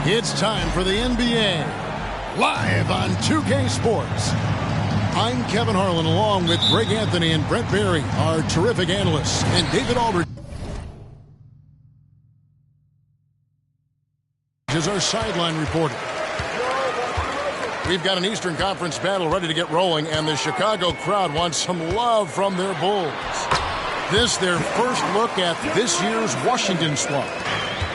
It's time for the NBA, live on 2K Sports. I'm Kevin Harlan, along with Greg Anthony and Brent Barry, our terrific analysts, and David Aldridge is our sideline reporter. We've got an Eastern Conference battle ready to get rolling, and the Chicago crowd wants some love from their Bulls. This their first look at this year's Washington squad.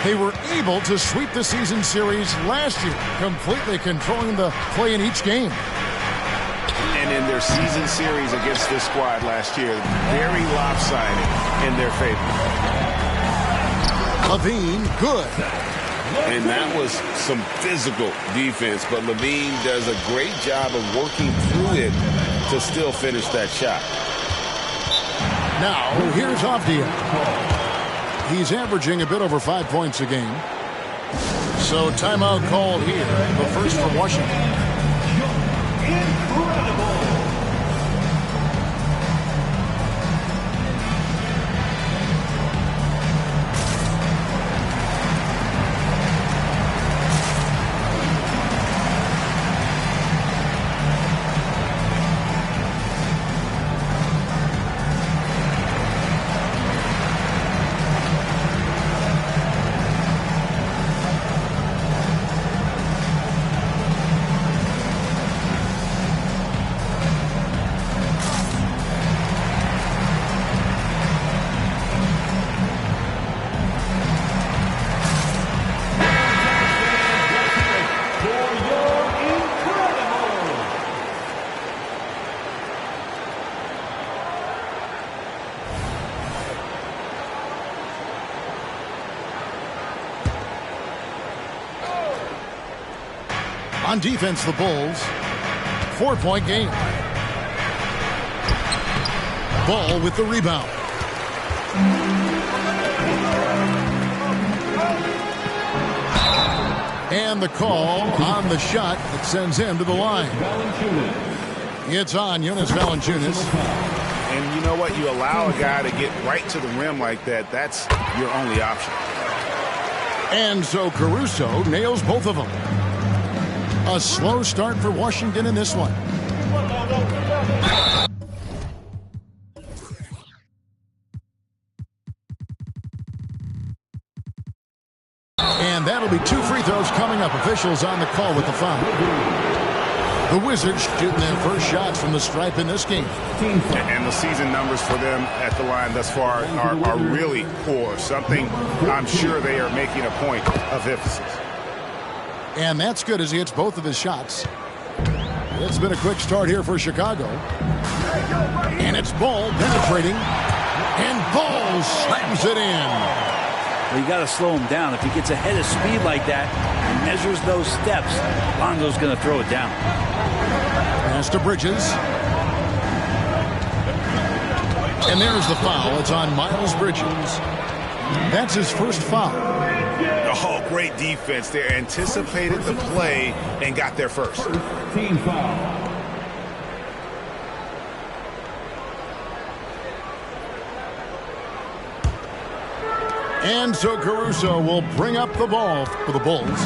They were able to sweep the season series last year, completely controlling the play in each game. And in their season series against this squad last year, very lopsided in their favor. LaVine, good. And that was some physical defense, but LaVine does a great job of working through it to still finish that shot. Now, here's Avdija. He's averaging a bit over 5 points a game. So timeout called here, the first for Washington. On defense, the Bulls, 4-point game. Ball with the rebound. And the call on the shot that sends him to the line. It's on Jonas Valanciunas. And you know what? You allow a guy to get right to the rim like that, that's your only option. And so Caruso nails both of them. A slow start for Washington in this one. And that'll be 2 free throws coming up. Officials on the call with the foul. The Wizards shooting their first shots from the stripe in this game. And the season numbers for them at the line thus far are really poor. Something I'm sure they are making a point of emphasis. And that's good as he hits both of his shots. It's been a quick start here for Chicago. And it's Ball penetrating. And Ball slams it in. Well, you got to slow him down. If he gets ahead of speed like that and measures those steps, Lonzo's going to throw it down. Pass to Bridges. And there's the foul. It's on Miles Bridges. That's his first foul. Oh, great defense there. Anticipated the play and got there first. Team foul. And so Caruso will bring up the ball for the Bulls.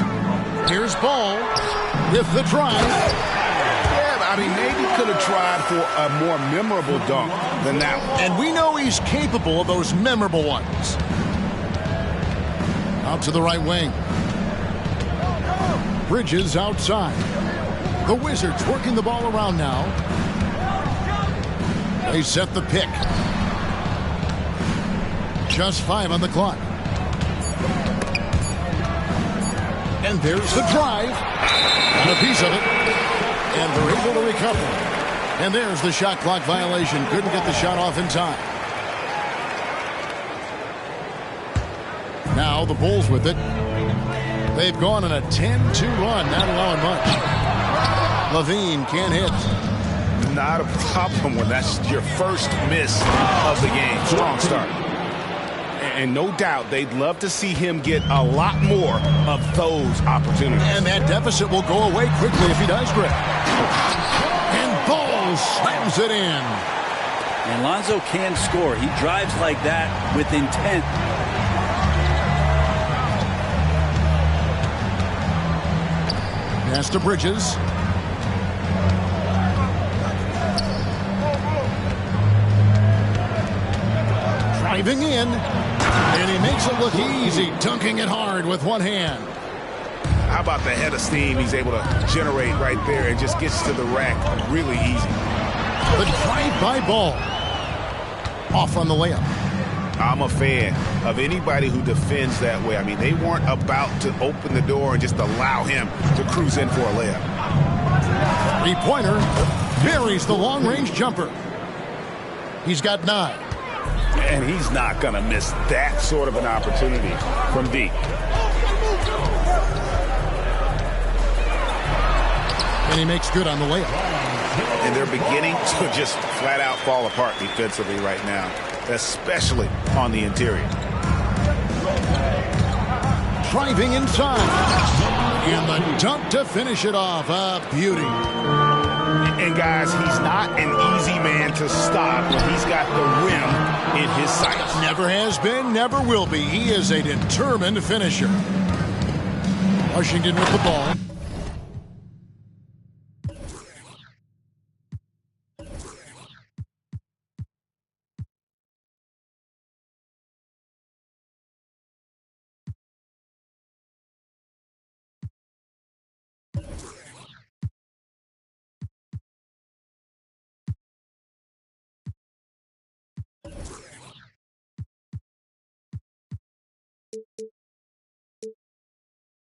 Here's Ball with the drive. Yeah, I mean, maybe could have tried for a more memorable dunk than that one. And we know he's capable of those memorable ones. Out to the right wing. Bridges outside. The Wizards working the ball around now. They set the pick. Just 5 on the clock. And there's the drive. And a piece of it. And they're able to recover. And there's the shot clock violation. Couldn't get the shot off in time. Now the Bulls with it. They've gone on a 10-2 run, not allowing much. LaVine can't hit. Not a problem when that's your first miss of the game. Strong start. And no doubt they'd love to see him get a lot more of those opportunities. And that deficit will go away quickly if he does, Greg. And Ball slams it in. And Lonzo can score. He drives like that with intent. Pass to Bridges. Driving in. And he makes it look easy, dunking it hard with one hand. How about the head of steam he's able to generate right there and just gets to the rack really easy. The drive-by ball. Off on the layup. I'm a fan of anybody who defends that way. I mean, they weren't about to open the door and just allow him to cruise in for a layup. Three-pointer buries the long-range jumper. He's got 9. And he's not going to miss that sort of an opportunity from deep. And he makes good on the layup. And they're beginning to just flat out fall apart defensively right now, especially on the interior. Driving inside. And the dunk to finish it off. A beauty. And guys, he's not an easy man to stop when he's got the rim in his sights. Never has been, never will be. He is a determined finisher. Washington with the ball.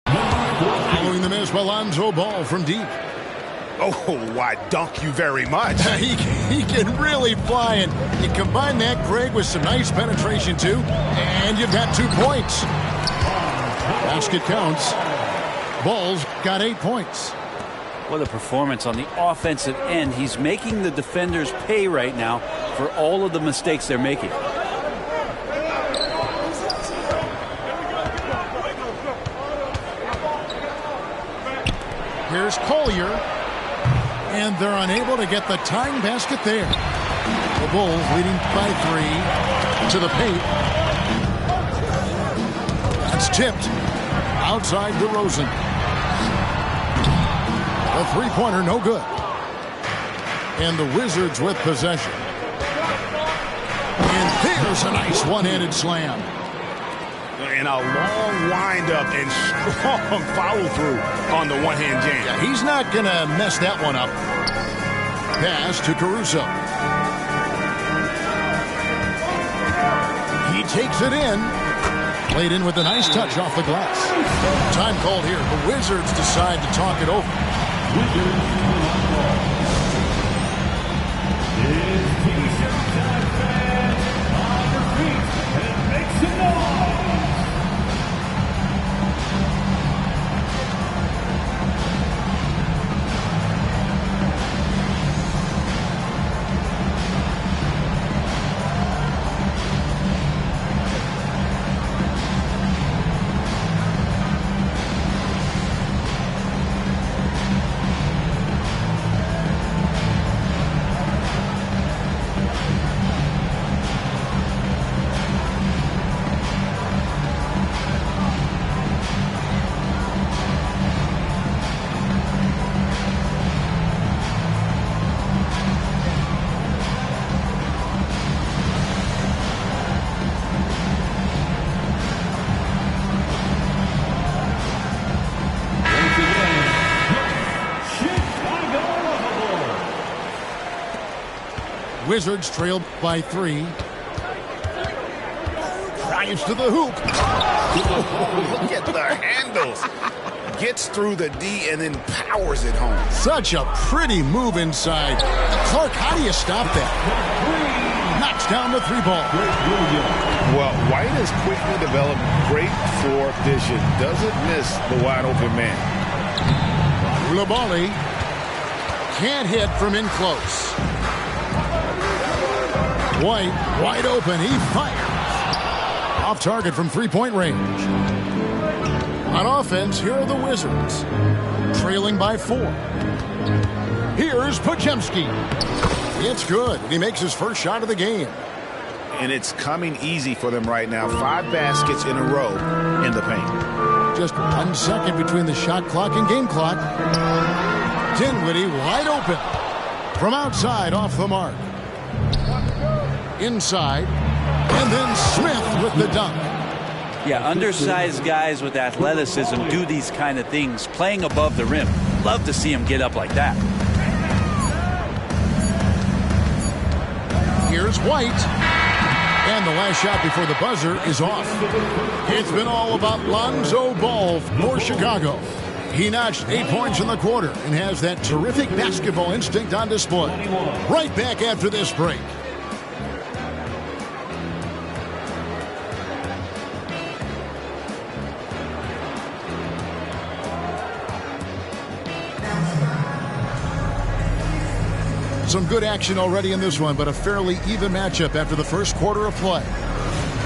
Following the miss by Lonzo Ball from deep. Oh, why dunk you very much. he can really fly, and you combine that, Greg, with some nice penetration too, and you've got 2 points. Basket counts. Ball's got 8 points. What a performance on the offensive end. He's making the defenders pay right now for all of the mistakes they're making. Here's Collier, and they're unable to get the tying basket there. The Bulls leading by 3 to the paint. That's tipped outside DeRozan. A three-pointer, no good. And the Wizards with possession. And there's a nice one-handed slam. And a long windup and strong follow-through on the one-hand jam. Yeah, he's not going to mess that one up. Pass to Caruso. He takes it in. Played in with a nice touch off the glass. Time called here. The Wizards decide to talk it over. Wizards trailed by 3. Drives to the hoop. Look at the handles. Gets through the D and then powers it home. Such a pretty move inside. Clark, how do you stop that? Knocks down the 3-ball. Well, White has quickly developed great floor vision. Doesn't miss the wide open man. Coulibaly can't hit from in close. White, wide open, he fires. Off target from 3-point range. On offense, here are the Wizards. Trailing by 4. Here's Podziemski. It's good. He makes his first shot of the game. and it's coming easy for them right now. 5 baskets in a row in the paint. Just 1 second between the shot clock and game clock. Dinwiddie wide open. From outside, off the mark. Inside. And then Smith with the dunk. Yeah, undersized guys with athleticism do these kind of things, playing above the rim. Love to see him get up like that. Here's White. And the last shot before the buzzer is off. It's been all about Lonzo Ball for Chicago. He notched 8 points in the quarter and has that terrific basketball instinct on display. Right back after this break. Some good action already in this one, but a fairly even matchup after the first quarter of play.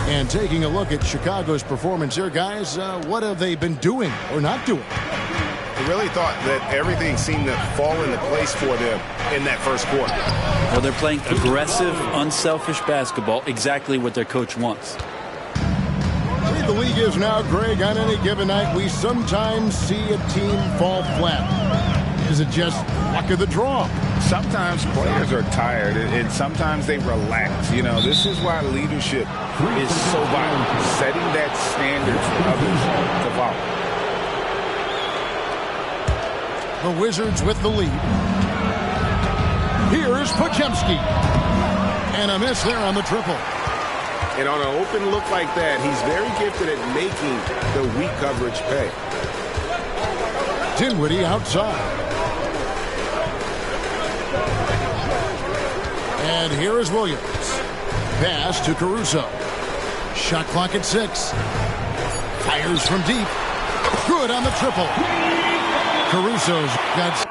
And taking a look at Chicago's performance here, guys, what have they been doing or not doing? I really thought that everything seemed to fall into place for them in that first quarter. Well, they're playing aggressive, unselfish basketball, exactly what their coach wants. The league is now, Greg, on any given night, we sometimes see a team fall flat. Is it just luck of the draw? Sometimes players are tired, and sometimes they relax. You know, this is why leadership is so vital, setting that standard for others to follow. The Wizards with the lead. Here's Podziemski. And a miss there on the triple. And on an open look like that, he's very gifted at making the weak coverage pay. Dinwiddie outside. And here is Williams. Pass to Caruso. Shot clock at 6. Fires from deep. Good on the triple. Caruso's got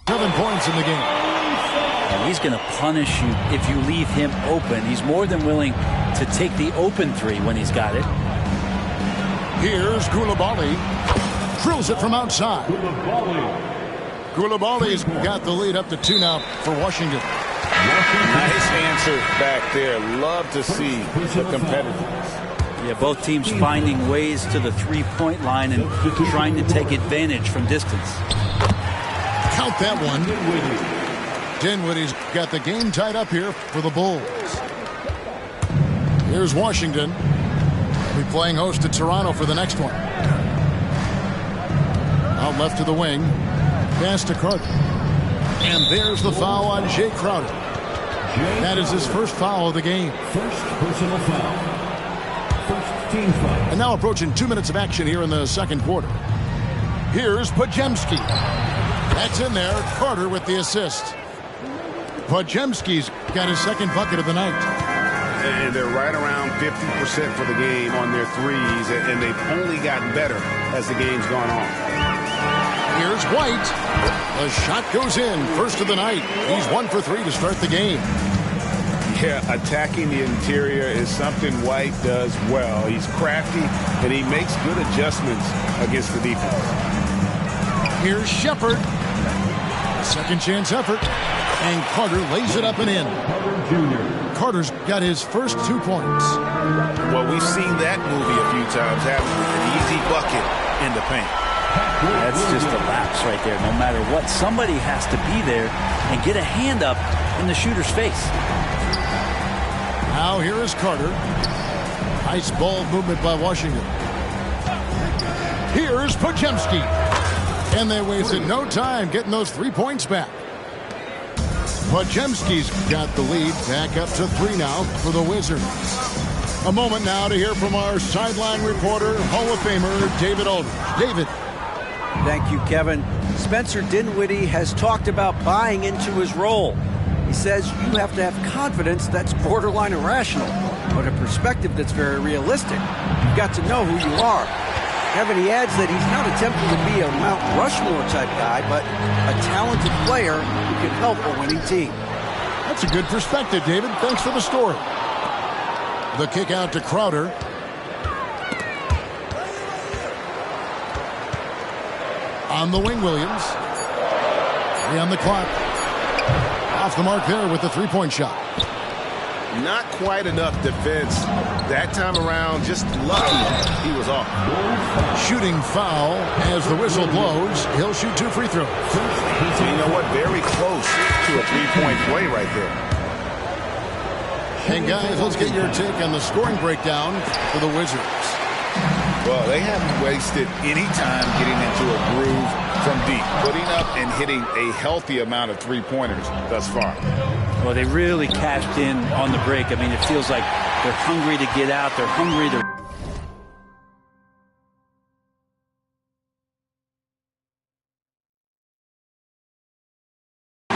7 points in the game. And he's going to punish you if you leave him open. He's more than willing to take the open 3 when he's got it. Here's Coulibaly. Drills it from outside. Coulibaly's got the lead up to 2 now for Washington. Nice answer back there. Love to see the competitiveness. Yeah, both teams finding ways to the 3-point line and trying to take advantage from distance. Count that one. Dinwiddie's got the game tied up here for the Bulls. Here's Washington. They'll be playing host to Toronto for the next one. Out left to the wing. Pass to Carter. And there's the foul on Jay Crowder. That is his first foul of the game. First personal foul. First team foul. And now approaching 2 minutes of action here in the second quarter. Here's Podziemski. That's in there. Carter with the assist. Podziemski's got his second bucket of the night. And they're right around 50% for the game on their threes, and they've only gotten better as the game's gone on. Here's White. The shot goes in. First of the night. He's 1 for 3 to start the game. Yeah, attacking the interior is something White does well. He's crafty, and he makes good adjustments against the defense. Here's Shepard. Second chance effort. And Carter lays it up and in. Carter's got his first 2 points. Well, we've seen that movie a few times, haven't we? An easy bucket in the paint. That's just a lapse right there. No matter what, somebody has to be there and get a hand up in the shooter's face. Now here is Carter. Nice ball movement by Washington. Here's Podziemski. And they wasted no time getting those 3 points back. Podziemski's got the lead. Back up to 3 now for the Wizards. A moment now to hear from our sideline reporter, Hall of Famer David Aldridge. David. Thank you, Kevin. Spencer Dinwiddie has talked about buying into his role. He says you have to have confidence that's borderline irrational, but a perspective that's very realistic. You've got to know who you are. Kevin, he adds that he's not attempting to be a Mount Rushmore type guy, but a talented player who can help a winning team. That's a good perspective, David. Thanks for the story. The kick out to Crowder. On the wing, Williams. 3 on the clock. Off the mark there with the three-point shot. Not quite enough defense that time around. Just lucky he was off. Shooting foul as the whistle blows. He'll shoot 2 free throws. You know what? Very close to a three-point play right there. And guys, let's get your take on the scoring breakdown for the Wizards. Well, they haven't wasted any time getting into a groove from deep, putting up and hitting a healthy amount of three-pointers thus far. Well, they really cashed in on the break. I mean, it feels like they're hungry to get out. They're hungry to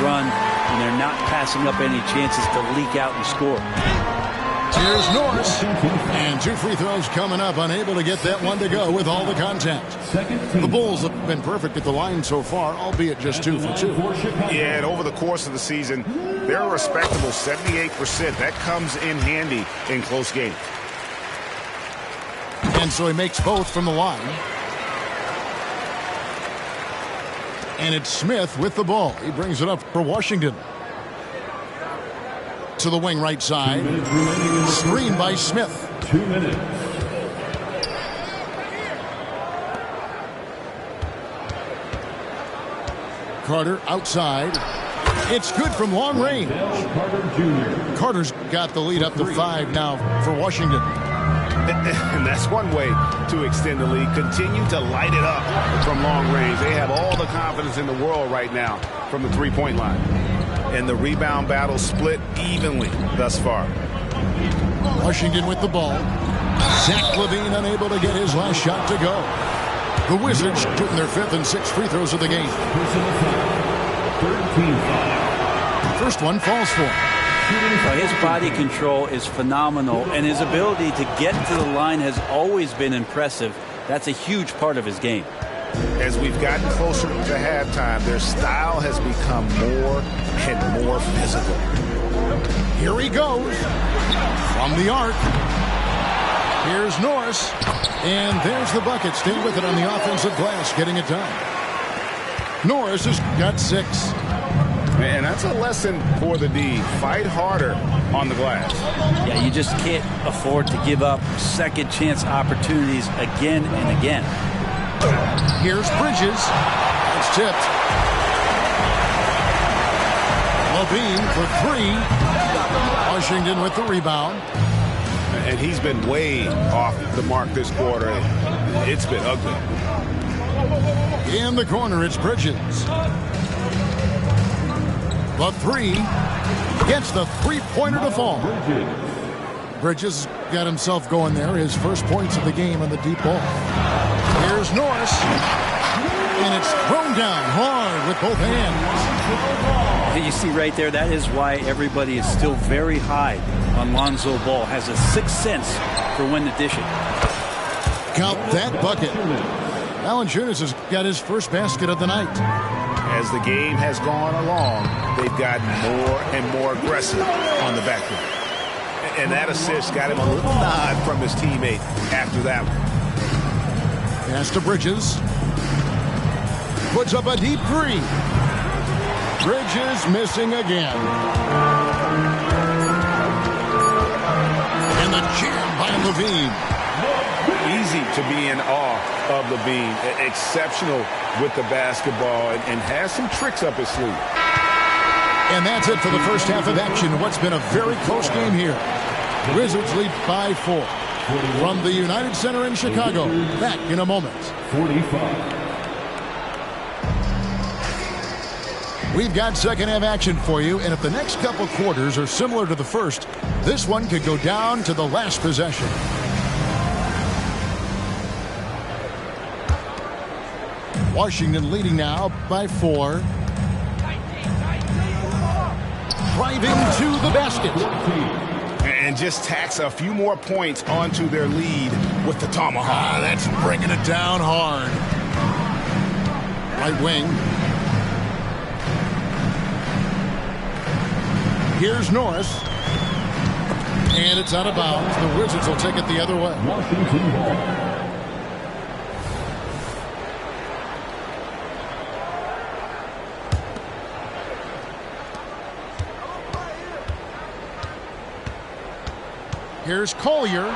run, and they're not passing up any chances to leak out and score. Here's Norris, and 2 free throws coming up, unable to get that one to go with all the contact. The Bulls have been perfect at the line so far, albeit just 2 for 2. Yeah, and over the course of the season, they're a respectable 78%. That comes in handy in close games. And so he makes both from the line. And it's Smith with the ball. He brings it up for Washington. To the wing right side. Screen by Smith. 2 minutes. Carter outside. It's good from long range. Carter Jr. Carter's got the lead up to 5 now for Washington. And that's one way to extend the lead. Continue to light it up from long range. They have all the confidence in the world right now from the three-point line. And the rebound battle split evenly thus far. Washington with the ball. Zach LaVine unable to get his last shot to go. The Wizards shooting their 5th and 6th free throws of the game. 13-5. First one falls for him. Well, his body control is phenomenal, and his ability to get to the line has always been impressive. That's a huge part of his game. As we've gotten closer to halftime, their style has become more and more physical. Here he goes. From the arc. Here's Norris. And there's the bucket. Stay with it on the offensive glass, getting it done. Norris has got 6. And that's a lesson for the D. Fight harder on the glass. Yeah, you just can't afford to give up second chance opportunities again and again. Here's Bridges. It's tipped. LaVine for 3. Washington with the rebound. And he's been way off the mark this quarter. It's been ugly. In the corner, it's Bridges. The 3 gets the three-pointer to fall. Bridges got himself going there. His first points of the game on the deep ball. Here's Norris. And it's thrown down hard with both hands. You see right there, that is why everybody is still very high on Lonzo Ball. Has a sixth sense for when to dish it. Count that bucket. Valanciunas has got his first basket of the night. As the game has gone along, they've gotten more and more aggressive on the backcourt. And that assist got him a little nod from his teammate after that one. Pass to Bridges. Puts up a deep 3. Bridges missing again. And the jam by LaVine. Easy to be in awe of LaVine. Exceptional with the basketball and has some tricks up his sleeve. And that's it for the first half of action. What's been a very close game here. Wizards lead by 4. From the United Center in Chicago. Back in a moment. 45. We've got second half action for you, and if the next couple quarters are similar to the first, this one could go down to the last possession. Washington leading now by 4. Driving to the basket. And just tacks a few more points onto their lead with the tomahawk. That's bringing it down hard. Right wing. Here's Norris. And it's out of bounds. The Wizards will take it the other way. Washington ball. Here's Collier.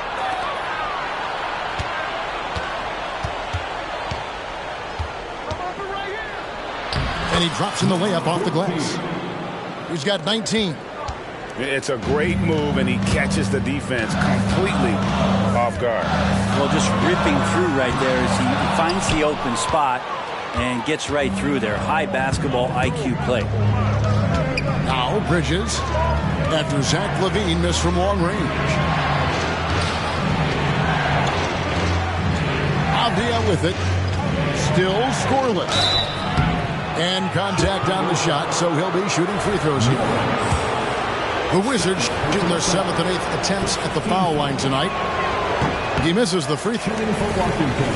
And he drops in the layup off the glass. He's got 19. It's a great move, and he catches the defense completely off guard. Well, just ripping through right there as he finds the open spot and gets right through there. High basketball IQ play. Now Bridges, after Zach LaVine missed from long range. Avdia with it. Still scoreless. And contact on the shot, so he'll be shooting free throws here. The Wizards in their 7th and 8th attempts at the foul line tonight. He misses the free throw. For Washington,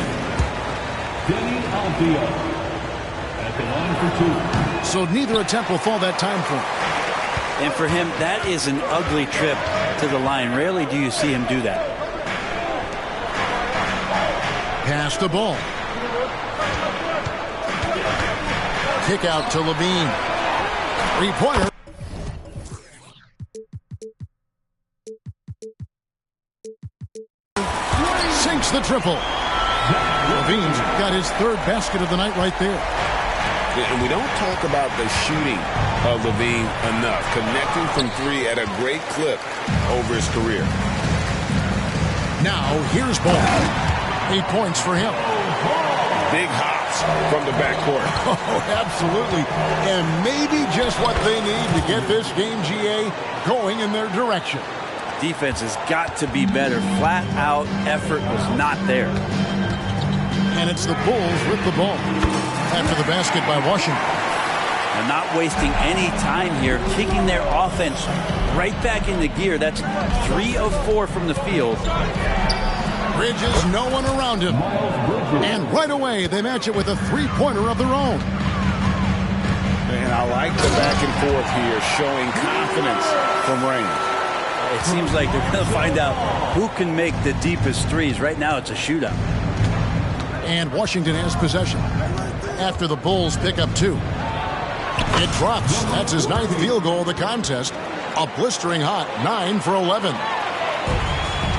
Deni Avdia at the line for 2. So neither attempt will fall that time for him. And for him, that is an ugly trip to the line. Rarely do you see him do that. Pass the ball. Kick out to LaVine. Three-pointer. Sinks the triple. LaVine's got his 3rd basket of the night right there. And we don't talk about the shooting of LaVine enough. Connecting from 3 at a great clip over his career. Now here's ball. 8 points for him. Big hops from the backcourt. Oh, absolutely. And maybe just what they need to get this game, GA, going in their direction. Defense has got to be better. Flat out effort was not there. And it's the Bulls with the ball after the basket by Washington. And not wasting any time here, kicking their offense right back into gear. That's 3 of 4 from the field. Bridges, no one around him. And right away, they match it with a three-pointer of their own. And I like the back and forth here, showing confidence from Rain. It seems like they're going to find out who can make the deepest threes. Right now, it's a shootout. And Washington has possession after the Bulls pick up 2. It drops. That's his 9th field goal of the contest. A blistering hot 9 for 11.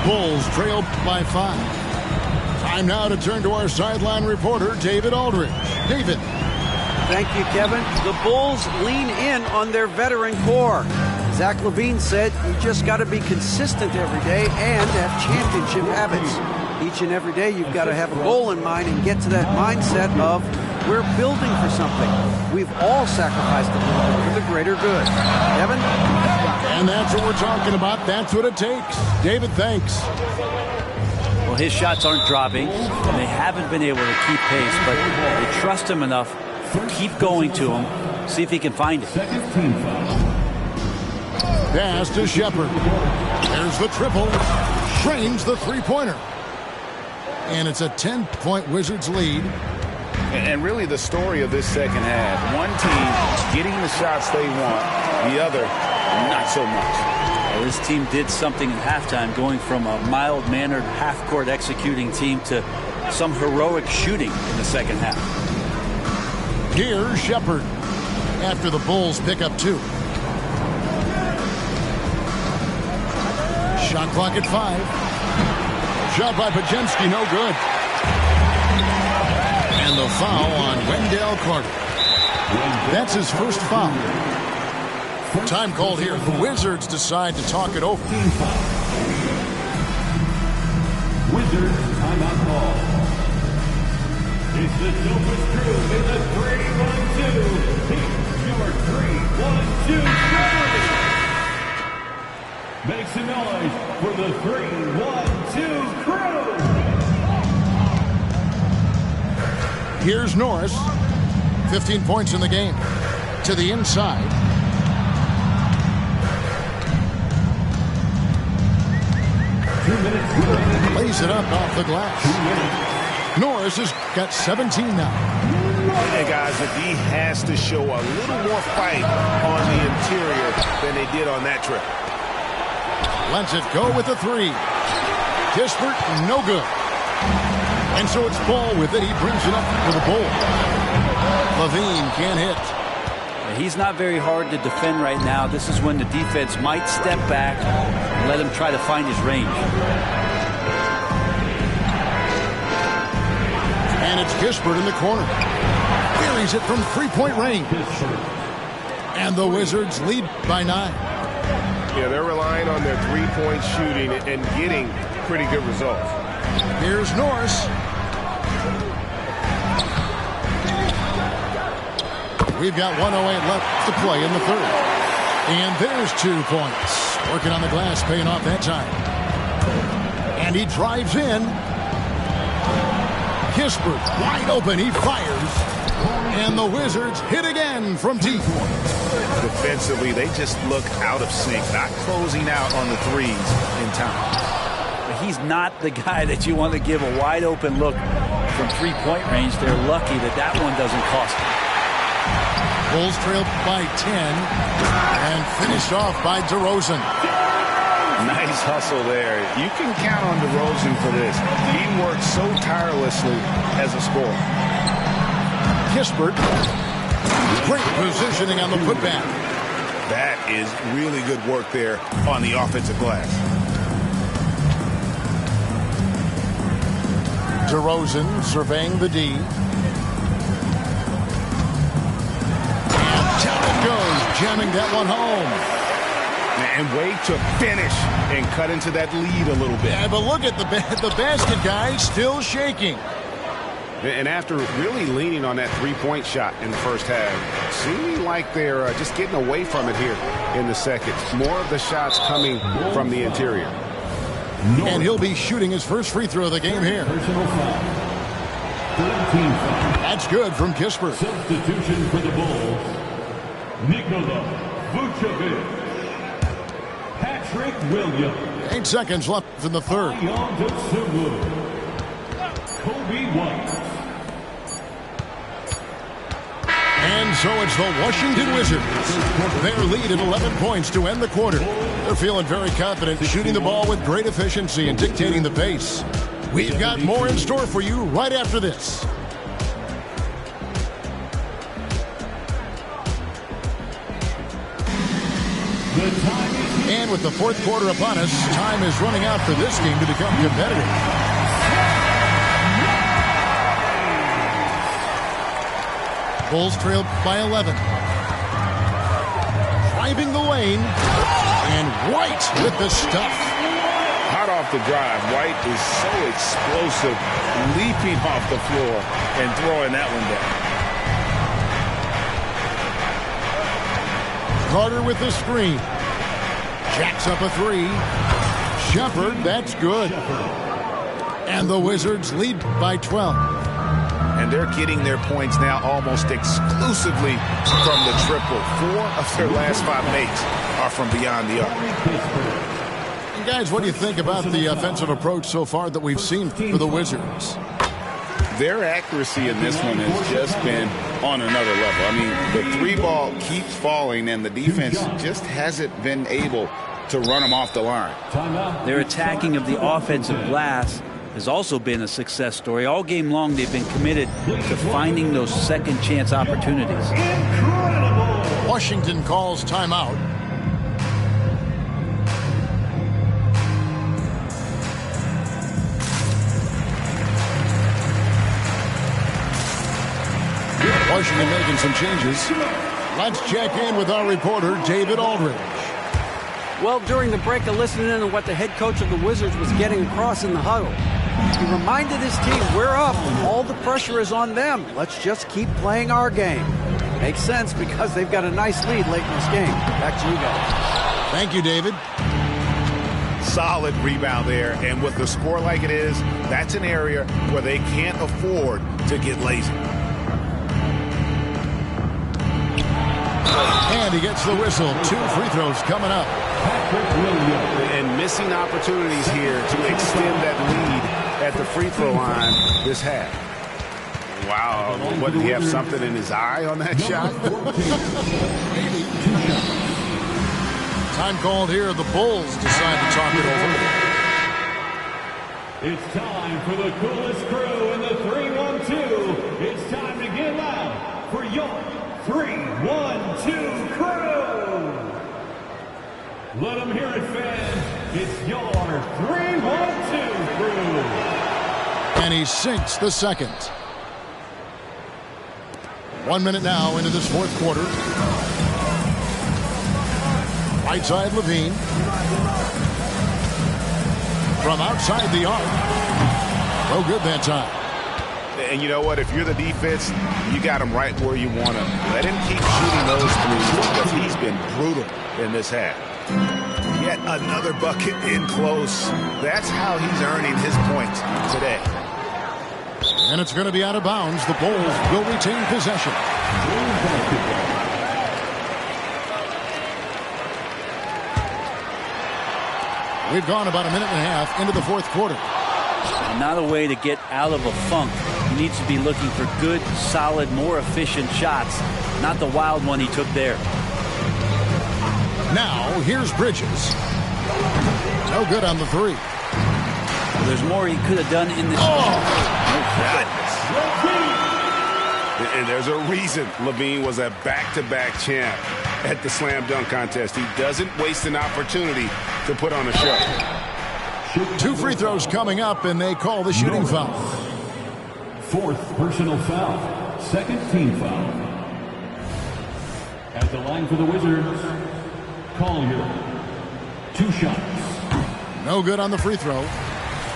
Bulls trail by 5. Time now to turn to our sideline reporter, David Aldridge. David. Thank you, Kevin. The Bulls lean in on their veteran core. Zach LaVine said you just got to be consistent every day and have championship habits. Each and every day you've got to have a goal in mind and get to that mindset of we're building for something. We've all sacrificed a little bit for the greater good. Kevin? And that's what we're talking about. That's what it takes. David, thanks. Well, his shots aren't dropping, and they haven't been able to keep pace, but they trust him enough to keep going to him, see if he can find it. Pass to Shepard. There's the triple. Drains the three-pointer. And it's a 10-point Wizards lead. And really the story of this second half. One team getting the shots they want, the other not so much. Well, this team did something in halftime, going from a mild-mannered half-court executing team to some heroic shooting in the second half. Here's Shepard after the Bulls pick up 2. Shot clock at 5. Shot by Pajemski, no good. And the foul on Wendell Carter. That's his first foul. Time called here. The Wizards decide to talk it over. Wizards timeout call. It's the Silver Crew in the 3-1-2. Here's your 3-1-2 crew. Make some noise for the 3-1-2 crew. Here's Norris. 15 points in the game. To the inside. Lays it up off the glass. Norris has got 17 now. Hey guys, if he has to show a little more fight on the interior than they did on that trip. Lets it go with a 3. Kispert, no good. And so it's Ball with it. He brings it up for the Bulls. LaVine can't hit. He's not very hard to defend right now. This is when the defense might step back and let him try to find his range. And it's Kispert in the corner. Buries it from three-point range. And the Wizards lead by 9. Yeah, they're relying on their three-point shooting and getting pretty good results. Here's Norris. We've got 1:08 left to play in the third. And there's 2 points. Working on the glass, paying off that time. And he drives in. Kispert wide open. He fires. And the Wizards hit again from deep. Defensively, they just look out of sync, not closing out on the threes in time. He's not the guy that you want to give a wide open look from three-point range. They're lucky that that one doesn't cost them. Bulls trail by 10 and finished off by DeRozan. Nice hustle there. You can count on DeRozan for this. He works so tirelessly as a scorer. Kispert. Great positioning on the putback. That is really good work there on the offensive glass. DeRozan surveying the D. Goes, jamming that one home. And way to finish and cut into that lead a little bit. Yeah, but look at the basket guy still shaking. And after really leaning on that three-point shot in the first half, seeming like they're just getting away from it here in the second. More of the shots coming from the interior. And he'll be shooting his first free throw of the game here. Personal foul. 13 foul. That's good from Kispert. Substitution for the Bulls. Nikola Vucevic. Patrick Williams. 8 seconds left in the third. Kobe White. And so it's the Washington Wizards. Their lead at 11 points to end the quarter. They're feeling very confident, shooting the ball with great efficiency and dictating the pace. We've got more in store for you right after this. And with the fourth quarter upon us, time is running out for this game to become competitive. Bulls trail by 11. Driving the lane. And White with the stuff. Hot off the drive. White is so explosive, leaping off the floor and throwing that one down. Carter with the screen. Jacks up a three. Shepherd, that's good. And the Wizards lead by 12. And they're getting their points now almost exclusively from the triple. 4 of their last 5 makes are from beyond the arc. And guys, what do you think about the offensive approach so far that we've seen for the Wizards? Their accuracy in this one has just been on another level. I mean, the three ball keeps falling, and the defense just hasn't been able to run them off the line. Their attacking of the offensive glass has also been a success story. All game long, they've been committed to finding those second chance opportunities. Incredible! Washington calls timeout. Washington making some changes. Let's check in with our reporter, David Aldridge. Well, during the break, I listened in on what the head coach of the Wizards was getting across in the huddle. He reminded his team, we're up. All the pressure is on them. Let's just keep playing our game. Makes sense because they've got a nice lead late in this game. Back to you guys. Thank you, David. Solid rebound there. And with the score like it is, that's an area where they can't afford to get lazy. And he gets the whistle. 2 free throws coming up. And missing opportunities here to extend that lead at the free throw line this half. Wow. What, did he have something in his eye on that shot? Time called here. The Bulls decide to talk it over. It's time for the coolest crew in the 3-1-2. It's time to get loud for your 3-1-2. Let them hear it, fans. It's your 3-1-2 crew. And he sinks the second. 1 minute now into this fourth quarter. Right side, Levine. From outside the arc. No good that time. And you know what? If you're the defense, you got him right where you want him. Let him keep shooting those threes because he's been brutal in this half. Yet another bucket in close. That's how he's earning his points today. And it's going to be out of bounds. The Bulls will retain possession. We've gone about a minute and a half into the fourth quarter. Not a way to get out of a funk. He needs to be looking for good, solid, more efficient shots. Not the wild one he took there. Now, here's Bridges. No good on the three. There's more he could have done in this. And there's a reason Levine was a back-to-back champ at the slam dunk contest. He doesn't waste an opportunity to put on a show. 2 free throws coming up, and they call the shooting foul. Fourth personal foul. Second team foul. At the line for the Wizards, Collier. 2 shots. No good on the free throw.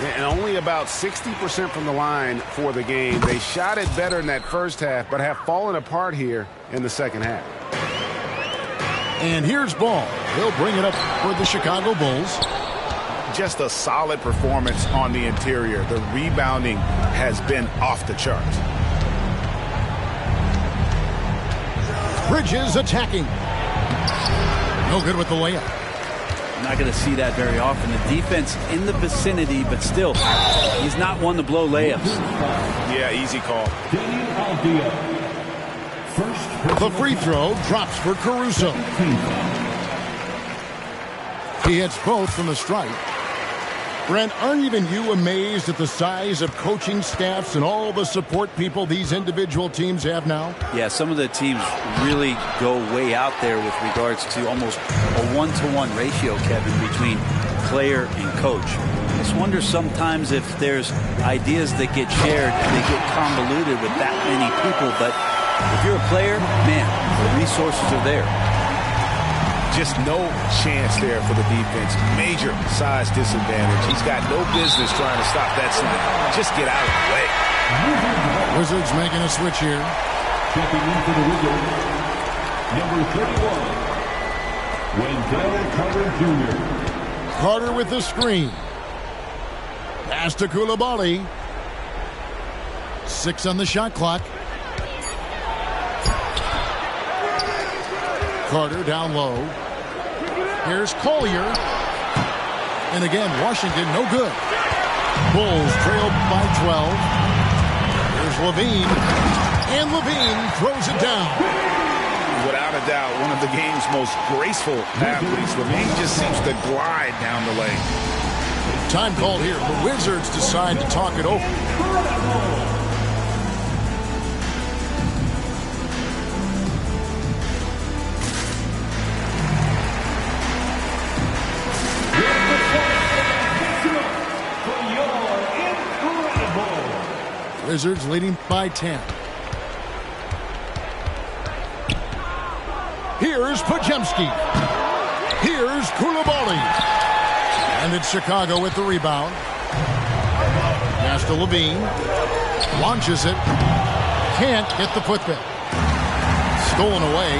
And only about 60% from the line for the game. They shot it better in that first half, but have fallen apart here in the second half. And here's Ball. He'll bring it up for the Chicago Bulls. Just a solid performance on the interior. The rebounding has been off the charts. Bridges attacking. No good with the layup. Not going to see that very often. The defense in the vicinity, but still, he's not one to blow layups. Yeah, easy call. The free throw drops for Caruso. He hits both from the stripe. Brent, aren't even you amazed at the size of coaching staffs and all the support people these individual teams have now? Yeah, some of the teams really go way out there with regards to almost a 1-to-1 ratio, Kevin, between player and coach. I just wonder sometimes if there's ideas that get shared and they get convoluted with that many people. But if you're a player, man, the resources are there. Just no chance there for the defense. Major size disadvantage. He's got no business trying to stop that slam. Just get out of the way. Wizards making a switch here. Checking in for the Wizards, number 31, Wendell Carter Jr. Carter with the screen. Pass to Coulibaly. 6 on the shot clock. Carter down low. Here's Collier. And again, Washington no good. Bulls trail by 12. Here's Levine. And Levine throws it down. Without a doubt, one of the game's most graceful athletes. Levine just seems to glide down the lane. Time called here. The Wizards decide to talk it over. Wizards leading by 10. Here's Podziemski. Here's Coulibaly. And it's Chicago with the rebound. Pass to Levine. Launches it. Can't get the putback. Stolen away.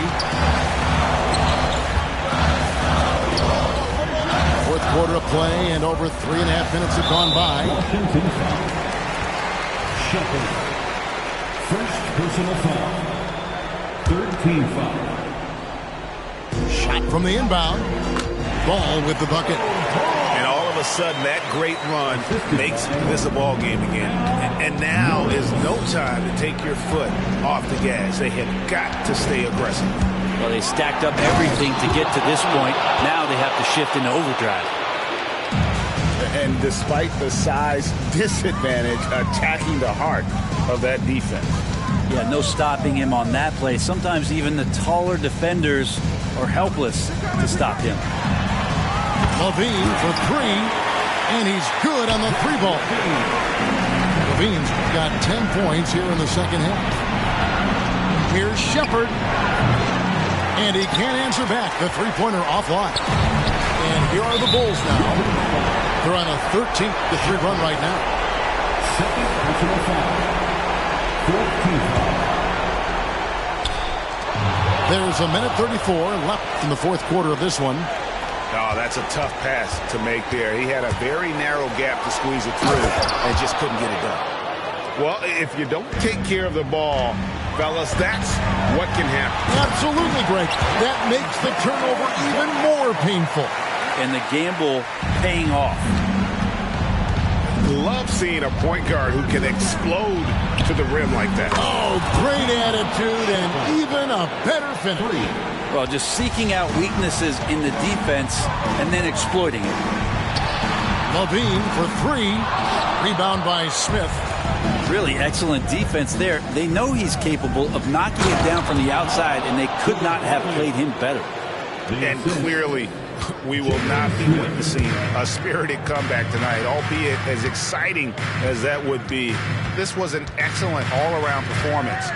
Fourth quarter of play, and over 3.5 minutes have gone by. Shepherd. First personal foul. Third team foul. Shot from the inbound. Ball with the bucket. And all of a sudden, that great run makes this a ball game again. And now is no time to take your foot off the gas. They have got to stay aggressive. Well, they stacked up everything to get to this point. Now they have to shift into overdrive. And despite the size disadvantage, attacking the heart of that defense. Yeah, no stopping him on that play. Sometimes even the taller defenders are helpless to stop him. LaVine for three, and he's good on the three ball. LaVine's got 10 points here in the second half. Here's Shepherd, and he can't answer back. The three-pointer offline. And here are the Bulls now. They're on a 13-3 run right now. Second personal foul. 14 foul. There's a minute 34 left in the fourth quarter of this one. Oh, that's a tough pass to make there. He had a very narrow gap to squeeze it through and just couldn't get it done. Well, if you don't take care of the ball, fellas, that's what can happen. Absolutely, Greg. That makes the turnover even more painful. And the gamble paying off. Love seeing a point guard who can explode to the rim like that. Oh, great attitude and even a better finish. Well, just seeking out weaknesses in the defense and then exploiting it. LaVine for three. Rebound by Smith. Really excellent defense there. They know he's capable of knocking it down from the outside, and they could not have played him better. And clearly, we will not be witnessing a spirited comeback tonight, albeit as exciting as that would be. This was an excellent all-around performance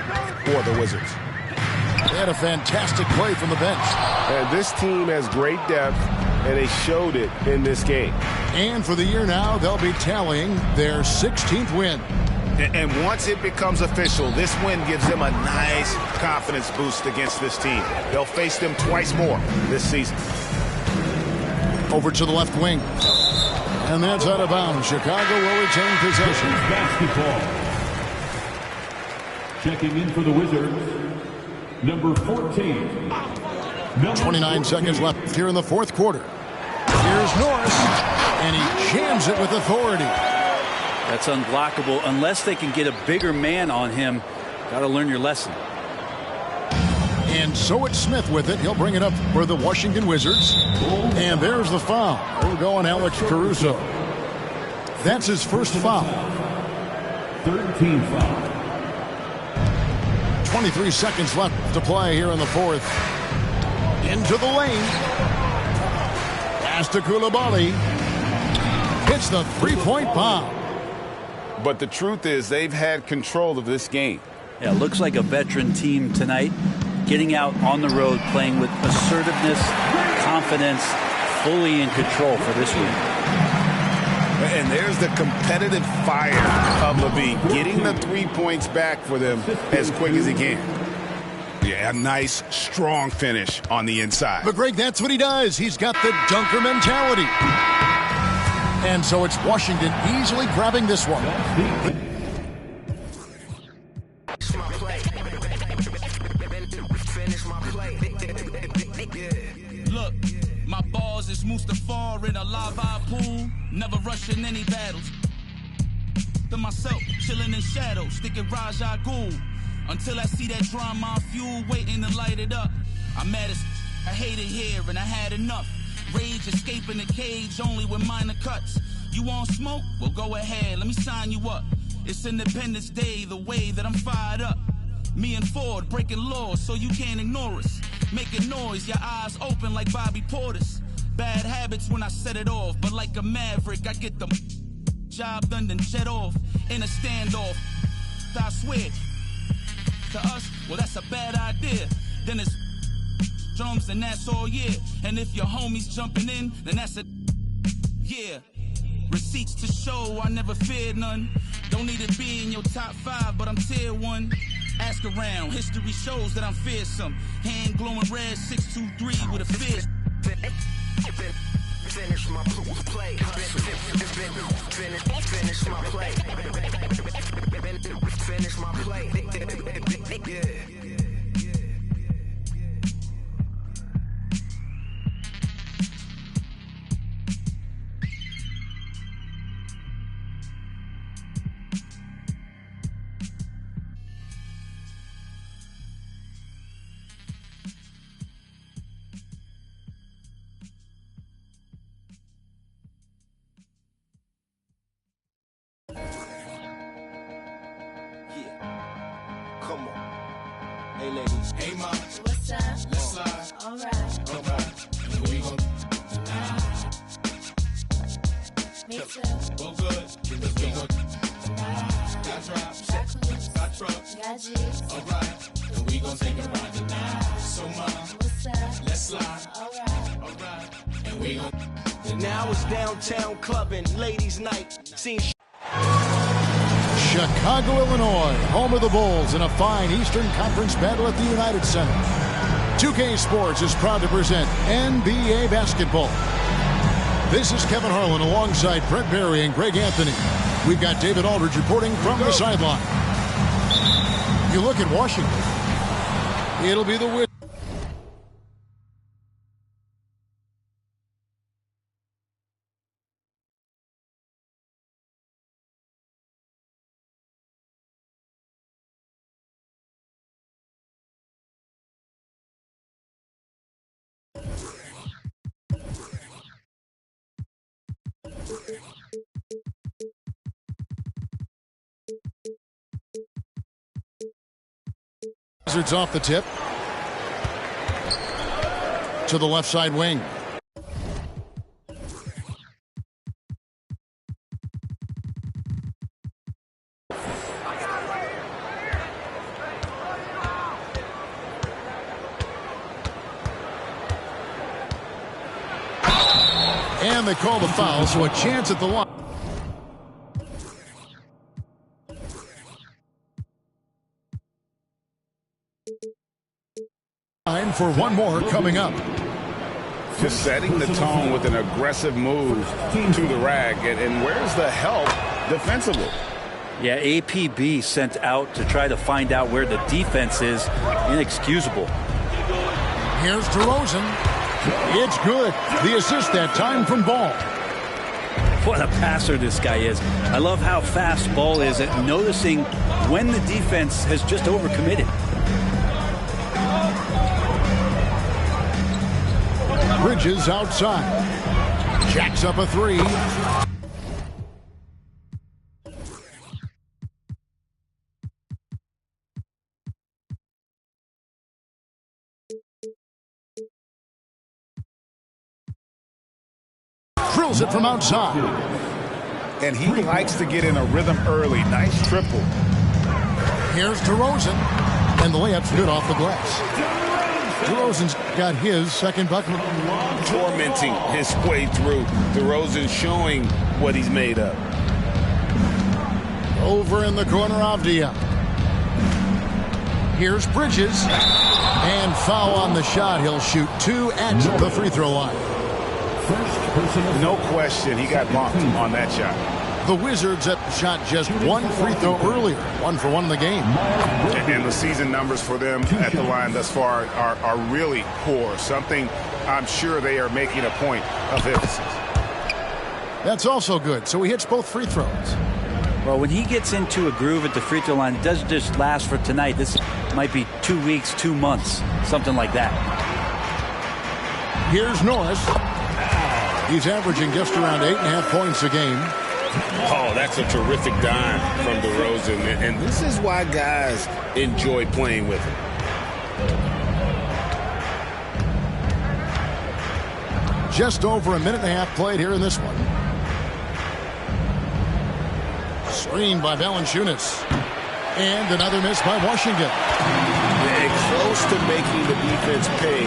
for the Wizards. They had a fantastic play from the bench. And this team has great depth, and they showed it in this game. And for the year now, they'll be tallying their 16th win. And once it becomes official, this win gives them a nice confidence boost against this team. They'll face them twice more this season. Over to the left wing. And that's out of bounds. Chicago will retain possession. Basketball. Checking in for the Wizards, number 14. 29 seconds left here in the fourth quarter. Here's Norris, and he jams it with authority. That's unblockable unless they can get a bigger man on him. Got to learn your lesson. And so it's Smith with it. He'll bring it up for the Washington Wizards. And there's the foul. We're going Alex Caruso. That's his first foul. 13 foul. 23 seconds left to play here in the fourth. Into the lane. Pass to Coulibaly. Hits the three-point bomb. But the truth is they've had control of this game. Yeah, looks like a veteran team tonight. Getting out on the road, playing with assertiveness, confidence, fully in control for this week. And there's the competitive fire of LaVine, getting the 3 points back for them as quick as he can. Yeah, a nice, strong finish on the inside. But, Greg, that's what he does. He's got the dunker mentality. And so it's Washington easily grabbing this one. Look, my balls is Mustafar in a lava pool, never rushing any battles. To myself, chilling in shadow, sticking Raja Ghul. Until I see that drama fuel waiting to light it up. I'm mad as I hate it here and I had enough. Rage escaping the cage only with minor cuts. You want smoke? Well, go ahead, let me sign you up. It's Independence Day, the way that I'm fired up. Me and Ford breaking laws so you can't ignore us. Making noise, your eyes open like Bobby Portis. Bad habits when I set it off, but like a maverick, I get the job done then jet off. In a standoff, I swear. To us, well, that's a bad idea. Then it's drums and that's all year. And if your homies jumping in, then that's a yeah. Receipts to show, I never feared none. Don't need to be in your top 5, but I'm tier 1. Ask around, history shows that I'm fearsome. Hand glowing red, 623 with a fist. Finish my play. Finish my play. Finish my play. Yeah. Come on. Hey, ladies. Hey, ma. What's up? Let's slide. All right. Come on. We gon' Well, good, because we gon' got drops, got trucks, got G's. Alright, and we gon' take a ride tonight. So, let's slide. Alright, and we gon'. And now it's downtown clubbing, ladies' night. Seen Chicago, Illinois, home of the Bulls in a fine Eastern Conference battle at the United Center. 2K Sports is proud to present NBA basketball. This is Kevin Harlan alongside Brett Barry and Greg Anthony. We've got David Aldridge reporting from the sideline. You look at Washington, it'll be the Wizards. Wizards off the tip to the left side wing. And they call the foul, so a chance at the line. For one more coming up. Just setting the tone with an aggressive move to the rack. And where's the help defensively? Yeah, APB sent out to try to find out where the defense is. Inexcusable. Here's DeRozan. It's good. The assist that time from Ball. What a passer this guy is. I love how fast Ball is at noticing when the defense has just overcommitted. Bridges outside. Jacks up a three. Drills it from outside. And he likes to get in a rhythm early. Nice triple. Here's DeRozan. And the layup's good off the glass. DeRozan's got his second bucket. Tormenting his way through. DeRozan showing what he's made of. Over in the corner, Avdia. Here's Bridges. And foul on the shot. He'll shoot 2 at the free throw line. No question, he got bumped on that shot. The Wizards have shot just 1 free throw earlier. 1 for 1 in the game. And the season numbers for them at the line thus far are really poor. Something I'm sure they are making a point of emphasis. That's also good. So he hits both free throws. Well, when he gets into a groove at the free throw line, it doesn't just last for tonight. This might be 2 weeks, 2 months, something like that. Here's Norris. He's averaging just around 8.5 points a game. Oh, that's a terrific dime from DeRozan. And this is why guys enjoy playing with him. Just over a minute and a half played here in this one. Screen by Valanciunas. And another miss by Washington. Close to making the defense pay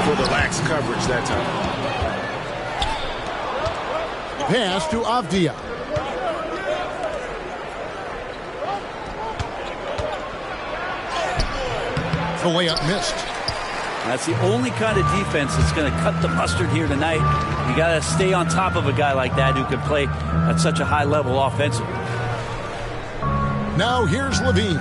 for the lax coverage that time. Pass to Avdia. The layup missed. That's the only kind of defense that's going to cut the mustard here tonight. You got to stay on top of a guy like that who can play at such a high level offensively. Now here's Levine.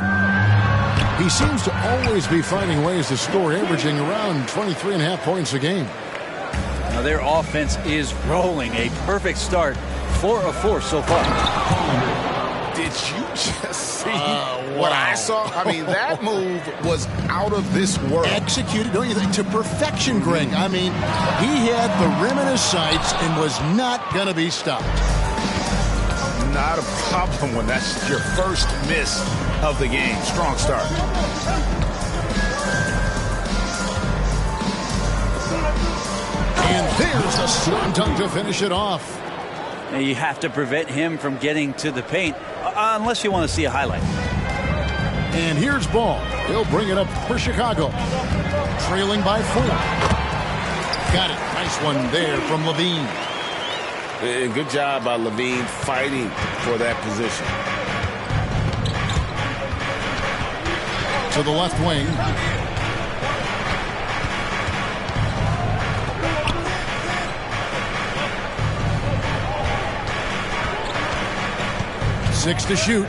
He seems to always be finding ways to score, averaging around 23.5 points a game. Now their offense is rolling. A perfect start. 4 of 4 so far. Did you just see what I saw? I mean, that move was out of this world. Executed, don't you think, to perfection, Greg. I mean, he had the rim in his sights and was not going to be stopped. Not a problem when that's your first miss of the game. Strong start. And there's a slam dunk to finish it off. You have to prevent him from getting to the paint unless you want to see a highlight. And here's ball. He'll bring it up for Chicago. Trailing by 4. Got it. Nice one there from Levine. And good job by Levine fighting for that position. To the left wing. Six to shoot.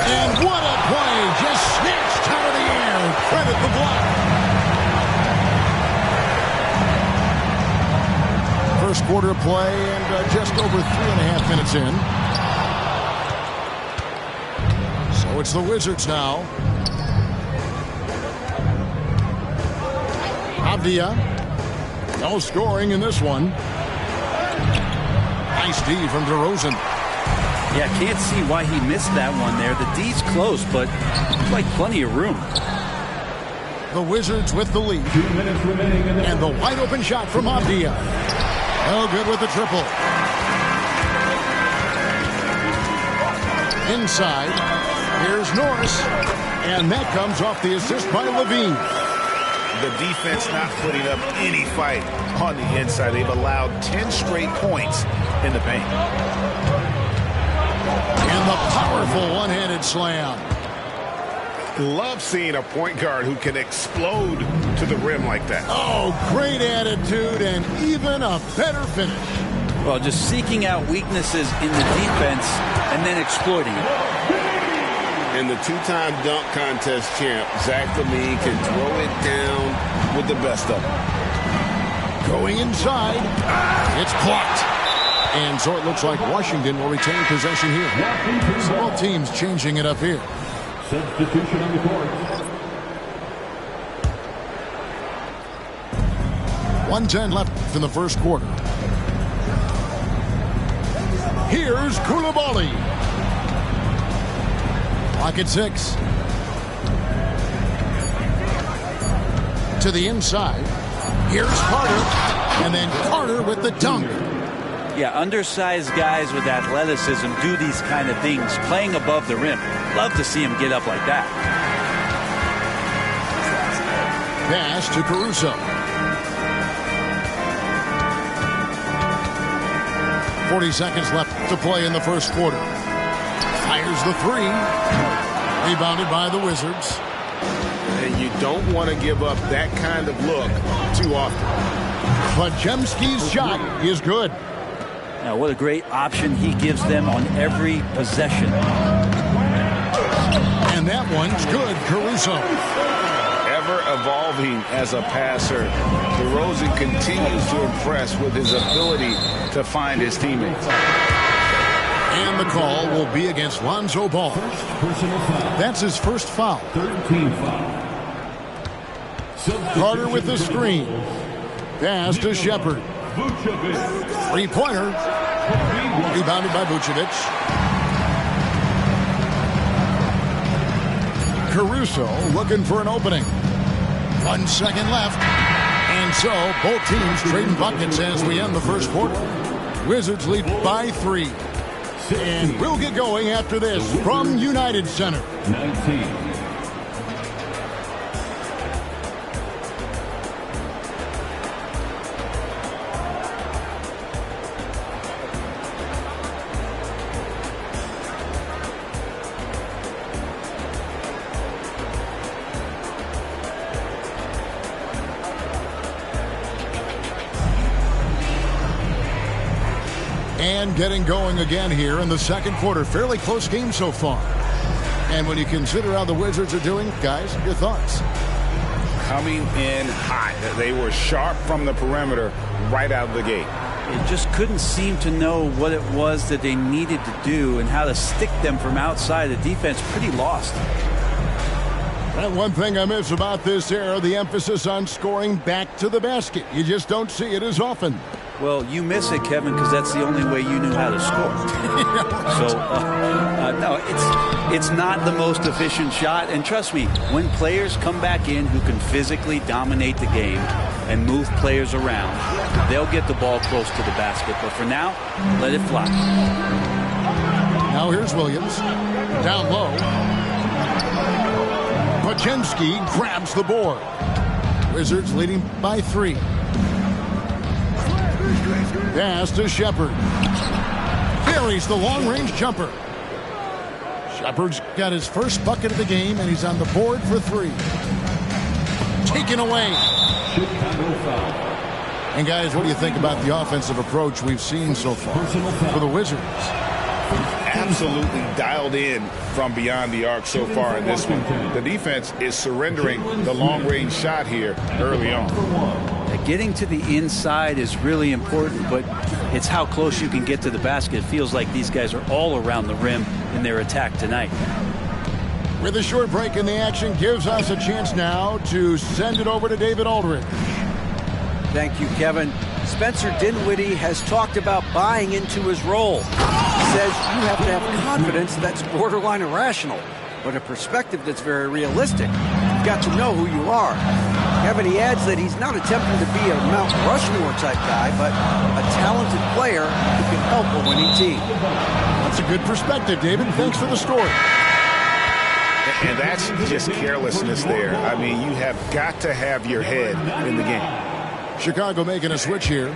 And what a play. Just snatched out of the air. Credit the block. First quarter of play and just over 3.5 minutes in. So it's the Wizards now. Avdia. No scoring in this one. Nice D from DeRozan. Yeah, can't see why he missed that one there. The D's close, but looks like plenty of room. The Wizards with the lead. 2 minutes remaining in the And the wide open shot from Avdia. Oh, good with the triple. Inside. Here's Norris. And that comes off the assist by Levine. The defense not putting up any fight on the inside. They've allowed 10 straight points in the paint. And the powerful one-handed slam. Love seeing a point guard who can explode to the rim like that. Oh, great attitude and even a better finish. Well, just seeking out weaknesses in the defense and then exploiting it. And the two-time dunk contest champ, Zach LaVine, can throw it down with the best of them. Going inside. It's blocked. And so it looks like Washington will retain possession here. So both teams changing it up here. substitution on the court. 1:10 left in the first quarter. Here's Coulibaly. Clock at 6. To the inside. Here's Carter. And then Carter with the dunk. Yeah, undersized guys with athleticism do these kind of things, playing above the rim. Love to see him get up like that. Pass to Caruso. 40 seconds left to play in the first quarter. Fires the three. Rebounded by the Wizards. And you don't want to give up that kind of look too often. Podziemski's shot is good. Now, what a great option he gives them on every possession. And that one's good, Caruso. Ever evolving as a passer, DeRozan continues to impress with his ability to find his teammates. And the call will be against Lonzo Ball. That's his first foul. 13 foul. Carter with the screen. Pass to Shepard. Three-pointer. Rebounded by Vucevic. Caruso looking for an opening. 1 second left. And so both teams trading buckets as we end the first quarter. Wizards lead by 3. And we'll get going after this from United Center. 19. And getting going again here in the second quarter. Fairly close game so far. And when you consider how the Wizards are doing, guys, your thoughts? Coming in hot. They were sharp from the perimeter right out of the gate. It just couldn't seem to know what it was that they needed to do and how to stick them from outside. The defense pretty lost. And one thing I miss about this era, the emphasis on scoring back to the basket. You just don't see it as often. Well, you miss it, Kevin, because that's the only way you knew how to score. No, it's not the most efficient shot. And trust me, when players come back in who can physically dominate the game and move players around, they'll get the ball close to the basket. But for now, let it fly. Now here's Williams. Down low. Podziemski grabs the board. Wizards leading by 3. Pass to Shepard. Buries the long-range jumper. Shepard's got his first bucket of the game, and he's on the board for 3. Taken away. And guys, what do you think about the offensive approach we've seen so far for the Wizards? Absolutely dialed in from beyond the arc so far in this one. The defense is surrendering the long-range shot here early on. Getting to the inside is really important, but it's how close you can get to the basket. It feels like these guys are all around the rim in their attack tonight. With a short break in the action, gives us a chance now to send it over to David Aldridge. Thank you, Kevin. Spencer Dinwiddie has talked about buying into his role. He says you have to have confidence that's borderline irrational, but a perspective that's very realistic. You've got to know who you are. Kevin, he adds that he's not attempting to be a Mount Rushmore type guy, but a talented player who can help a winning team. That's a good perspective, David. Thanks for the story. And that's just carelessness there. I mean, you have got to have your head in the game. Chicago making a switch here.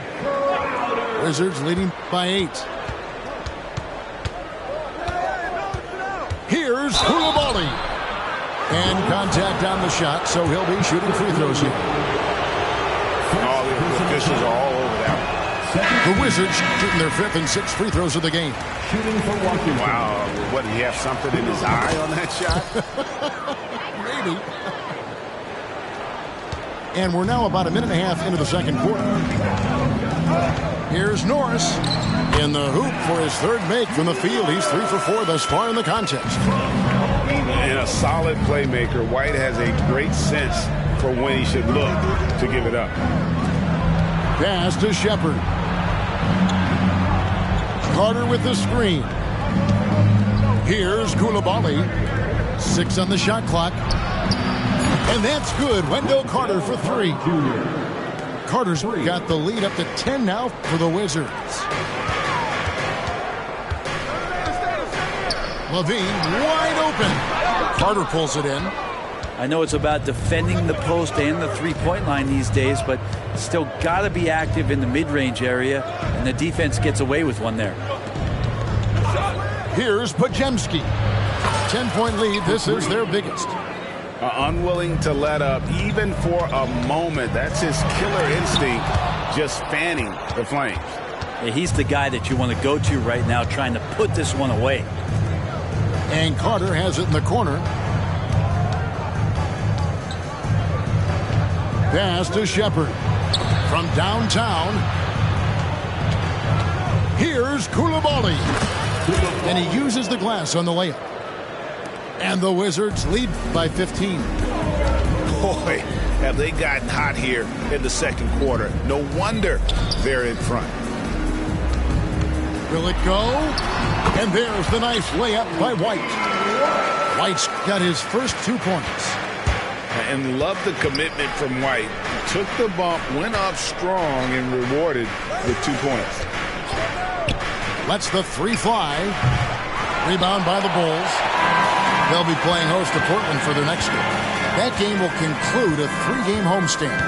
Wizards leading by 8. Here's Koulibaly. And contact on the shot, so he'll be shooting free throws here. All the officials are all over that. The Wizards shooting their 5th and 6th free throws of the game. Wow, what, did he have something in his eye on that shot? Maybe. And we're now about a minute and a half into the second quarter. Here's Norris in the hoop for his 3rd make from the field. He's 3 for 4 thus far in the contest. And a solid playmaker. White has a great sense for when he should look to give it up. Pass to Shepard. Carter with the screen. Here's Koulibaly. 6 on the shot clock. And that's good. Wendell Carter for 3. Carter's got the lead up to 10 now for the Wizards. LaVine wide open. Carter pulls it in. I know it's about defending the post and the three-point line these days, but still got to be active in the mid-range area, and the defense gets away with one there. Here's Podziemski. 10-point lead. This is their biggest. Unwilling to let up even for a moment. That's his killer instinct, just fanning the flames. Yeah, he's the guy that you want to go to right now, trying to put this one away. And Carter has it in the corner. Pass to Shepard. From downtown. Here's Koulibaly. And he uses the glass on the layup. And the Wizards lead by 15. Boy, have they gotten hot here in the second quarter. No wonder they're in front. Will it go? And there's the nice layup by White. White's got his first 2 points. And love the commitment from White. Took the bump, went up strong, and rewarded with 2 points. Lets the 3 fly. Rebound by the Bulls. They'll be playing host to Portland for their next game. That game will conclude a 3-game homestand.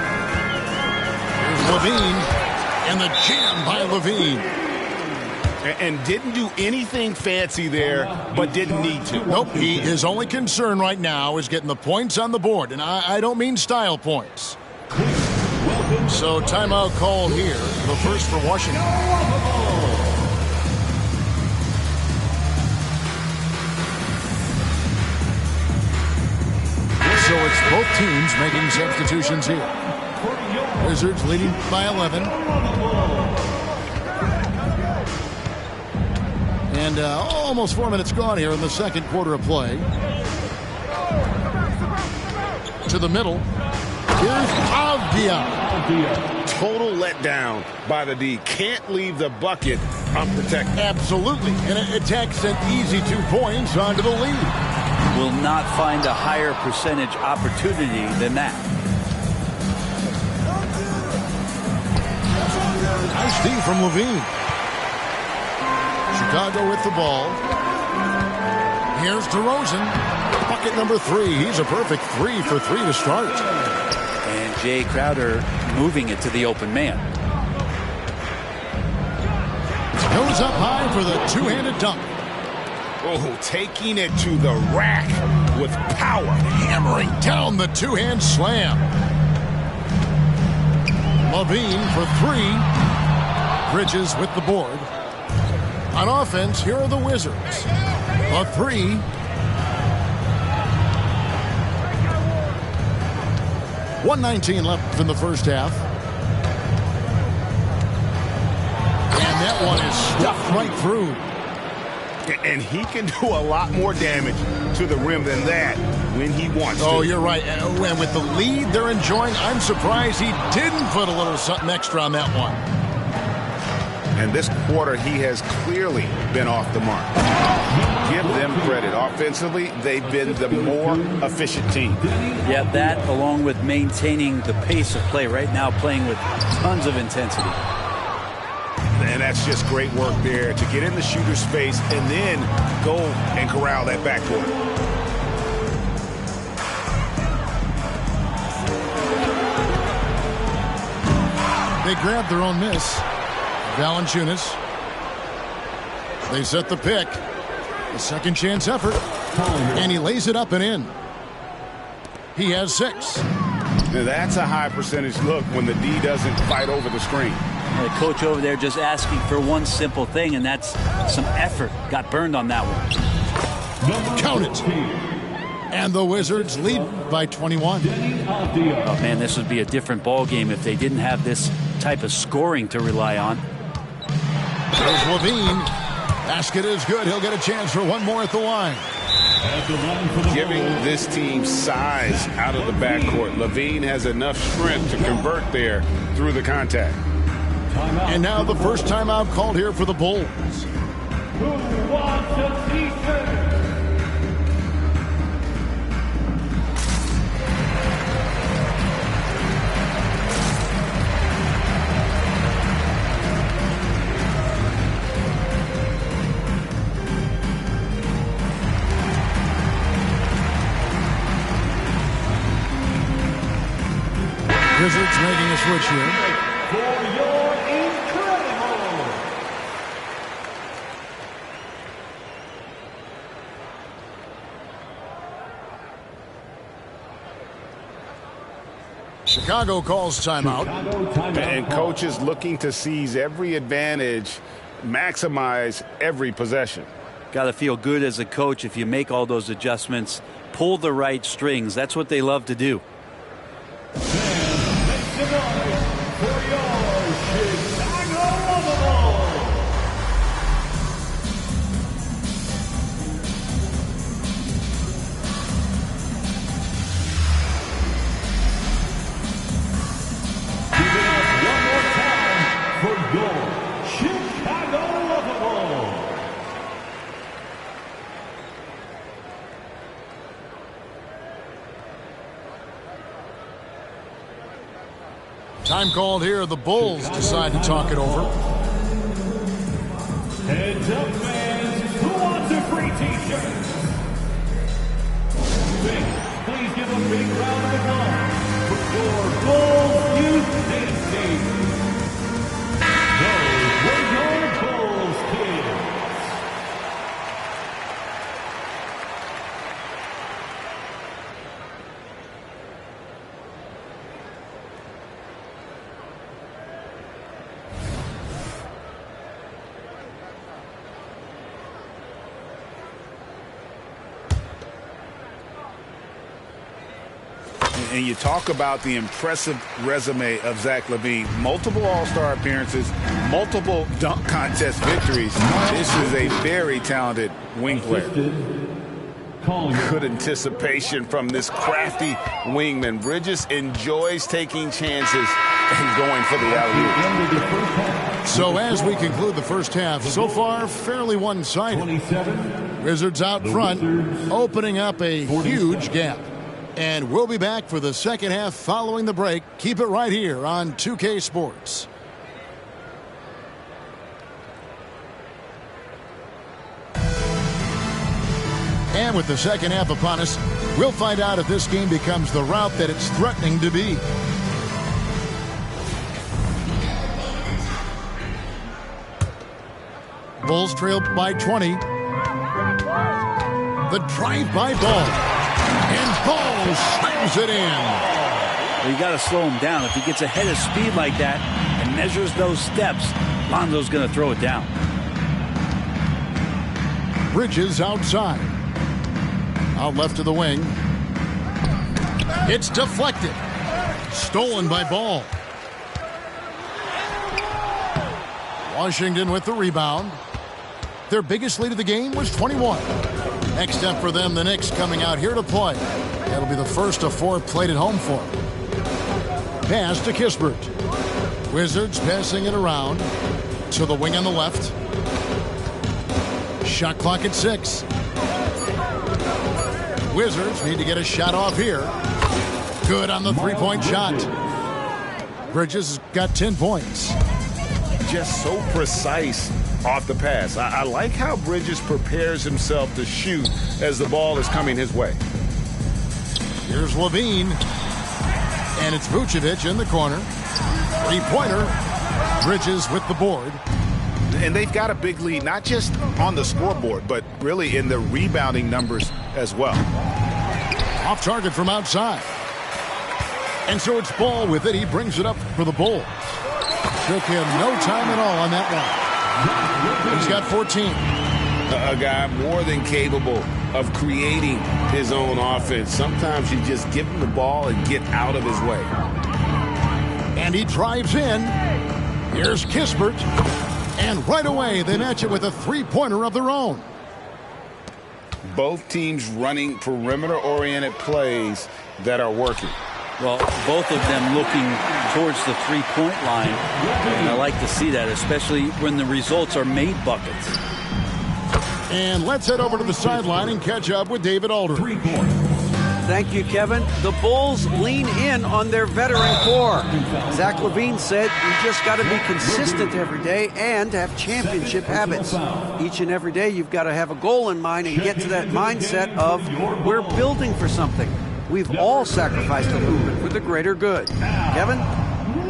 Here's LaVine. And the jam by LaVine. And didn't do anything fancy there, but didn't need to. Nope, his only concern right now is getting the points on the board. And I don't mean style points. So timeout called here. The first for Washington. So it's both teams making substitutions here. Wizards leading by 11. And almost 4 minutes gone here in the second quarter of play. To the middle. Here's Avdia. Total letdown by the D. Can't leave the bucket unprotected. Absolutely. And it takes an easy 2 points onto the lead. Will not find a higher percentage opportunity than that. Nice D from Levine. Chicago with the ball. Here's DeRozan. Bucket number 3. He's a perfect 3 for 3 to start. And Jay Crowder moving it to the open man. Goes up high for the two-handed dunk. Oh, taking it to the rack with power. Hammering down the two-hand slam. Levine for 3. Bridges with the board. On offense, here are the Wizards. A 3. .119 left in the first half. And that one is stuffed right through. And he can do a lot more damage to the rim than that when he wants to. Oh, you're right. And with the lead they're enjoying, I'm surprised he didn't put a little something extra on that one. And this quarter, he has clearly been off the mark. Give them credit. Offensively, they've been the more efficient team. Yeah, that along with maintaining the pace of play right now, playing with tons of intensity. And that's just great work there to get in the shooter's face and then go and corral that backcourt. They grabbed their own miss. Valanciunas. They set the pick. A second chance effort. And he lays it up and in. He has 6. Now that's a high percentage look when the D doesn't fight over the screen. The coach over there just asking for one simple thing, and that's some effort. Got burned on that one. Count it. And the Wizards lead by 21. Oh, man, this would be a different ball game if they didn't have this type of scoring to rely on. There's Levine. Basket is good. He'll get a chance for one more at the line. Giving this team size out of the backcourt. Levine has enough strength to convert there through the contact. And now the first timeout called here for the Bulls. Who wants a t-shirt? Wizards making a switch here. For your incredible. Chicago calls timeout. And coaches looking to seize every advantage, maximize every possession. Got to feel good as a coach if you make all those adjustments, pull the right strings. That's what they love to do. Time called here. The Bulls decide to talk it over. Heads up, fans. Who wants a free t-shirt? Please give a big round of applause for your Bulls Youth team. Those were your Bulls kids. And you talk about the impressive resume of Zach LaVine. Multiple All-Star appearances, multiple dunk contest victories. This is a very talented wing player. Good anticipation from this crafty wingman. Bridges enjoys taking chances and going for the alley-oop. So as we conclude the first half, so far fairly one-sided. Wizards out front, opening up a huge gap. And we'll be back for the second half following the break. Keep it right here on 2K Sports. And with the second half upon us, we'll find out if this game becomes the rout that it's threatening to be. Bulls trail by 20. The drive-by ball. And Ball slams it in. Well, you got to slow him down. If he gets ahead of speed like that and measures those steps, Lonzo's going to throw it down. Bridges outside. Out left to the wing. It's deflected. Stolen by Ball. Washington with the rebound. Their biggest lead of the game was 21. Next up for them, the Knicks coming out here to play. That'll be the first of 4 played at home for them. Pass to Kispert. Wizards passing it around to the wing on the left. Shot clock at 6. Wizards need to get a shot off here. Good on the three-point shot. Bridges has got 10 points. Just so precise off the pass. I like how Bridges prepares himself to shoot as the ball is coming his way. Here's Levine. And it's Vucevic in the corner. Three-pointer. Bridges with the board. And they've got a big lead, not just on the scoreboard, but really in the rebounding numbers as well. Off target from outside. And so it's Ball with it. He brings it up for the Bulls. Took him no time at all on that one. He's got 14. A guy more than capable of creating his own offense. Sometimes you just give him the ball and get out of his way. And he drives in. Here's Kispert. And right away, they match it with a three-pointer of their own. Both teams running perimeter-oriented plays that are working. Well, both of them looking towards the three-point line. And I like to see that, especially when the results are made buckets. And let's head over to the sideline and catch up with David Aldridge. Thank you, Kevin. The Bulls lean in on their veteran core. Zach LaVine said, "We just got to be consistent every day and have championship habits. Each and every day, you've got to have a goal in mind and get to that mindset of we're building for something. We've all sacrificed a little bit for the greater good." Kevin?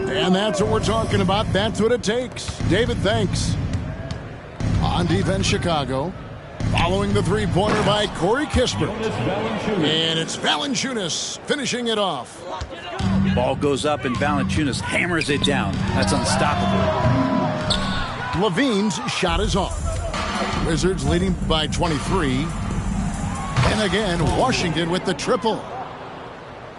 And that's what we're talking about. That's what it takes. David, thanks. On defense, Chicago. Following the three-pointer by Corey Kispert. And it's Valanciunas finishing it off. Ball goes up and Valanciunas hammers it down. That's unstoppable. Levine's shot is off. Wizards leading by 23. And again, Washington with the triple.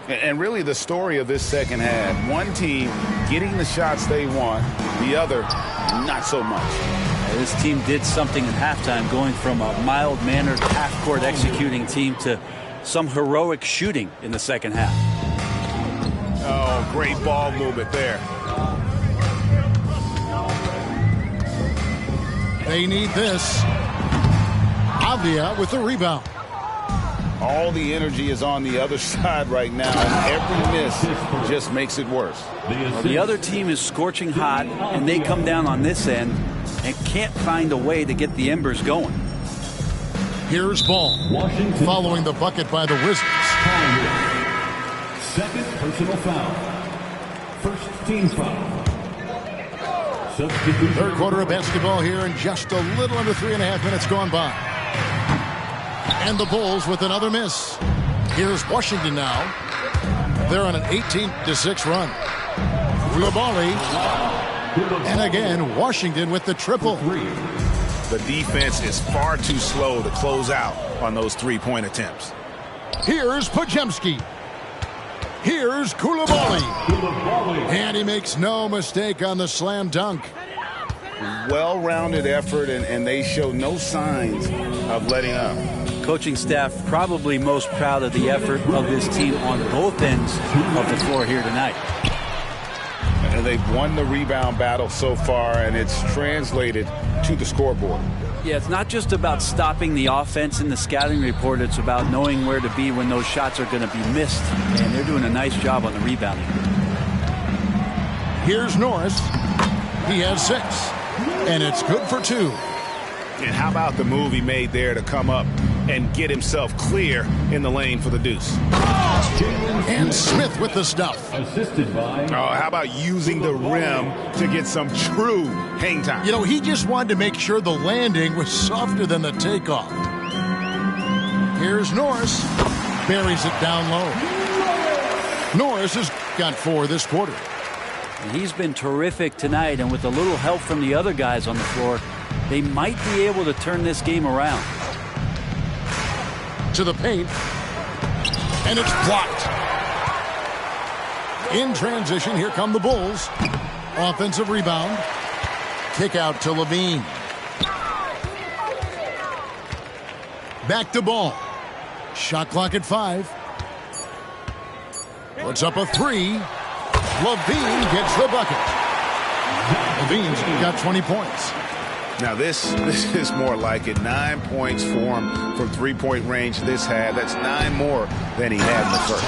And really the story of this second half, one team getting the shots they want, the other not so much. This team did something at halftime, going from a mild-mannered half-court executing team to some heroic shooting in the second half. Oh, great ball movement there. They need this. Avdia with the rebound. All the energy is on the other side right now, and every miss just makes it worse. Well, the other team is scorching hot, and they come down on this end and can't find a way to get the embers going. Here's Ball, following the bucket by the Wizards. Second personal foul. First team foul. Substitution. Third quarter of basketball here, and just a little under 3.5 minutes gone by. And the Bulls with another miss. Here's Washington now. They're on an 18-6 run. Coulibaly. And again, Washington with the triple. The defense is far too slow to close out on those three-point attempts. Here's Podziemski. Here's Coulibaly. And he makes no mistake on the slam dunk. Well-rounded effort, and they show no signs of letting up. coaching staff probably most proud of the effort of this team on both ends of the floor here tonight. And they've won the rebound battle so far, and it's translated to the scoreboard. Yeah, it's not just about stopping the offense in the scouting report. It's about knowing where to be when those shots are going to be missed. And they're doing a nice job on the rebounding. Here's Norris. He has 6. And it's good for 2. And how about the move he made there to come up and get himself clear in the lane for the deuce? And Smith with the stuff. Assisted by... Oh, how about using the rim to get some true hang time? You know, he just wanted to make sure the landing was softer than the takeoff. Here's Norris. Buries it down low. Norris has got 4 this quarter. He's been terrific tonight, and with a little help from the other guys on the floor, they might be able to turn this game around. To the paint. And it's blocked. In transition, here come the Bulls. Offensive rebound. Kick out to Levine. Back to Ball. Shot clock at 5. Puts up a 3. Levine gets the bucket. Levine's got 20 points. Now this is more like it. 9 points for him from three-point range this had. That's 9 more than he had in the first.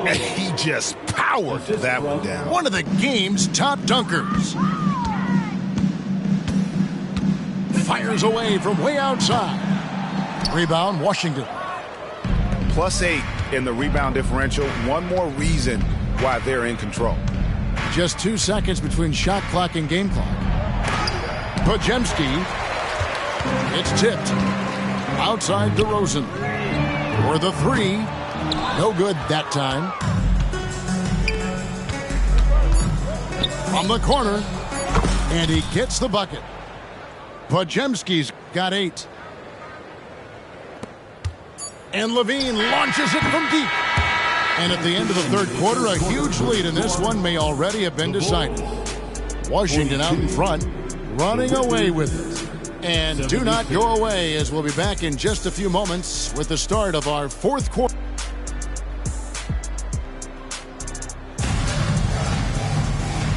And he just powered that one down. One of the game's top dunkers. Fires away from way outside. Rebound, Washington. +8 in the rebound differential. One more reason why they're in control. Just 2 seconds between shot clock and game clock. Podziemski. It's tipped. Outside DeRozan. For the 3. No good that time. From the corner. And he gets the bucket. Podziemski's got 8. And Levine launches it from deep. And at the end of the third quarter, a huge lead in this one may already have been decided. Washington out in front, running away with it. And do not go away, as we'll be back in just a few moments with the start of our fourth quarter.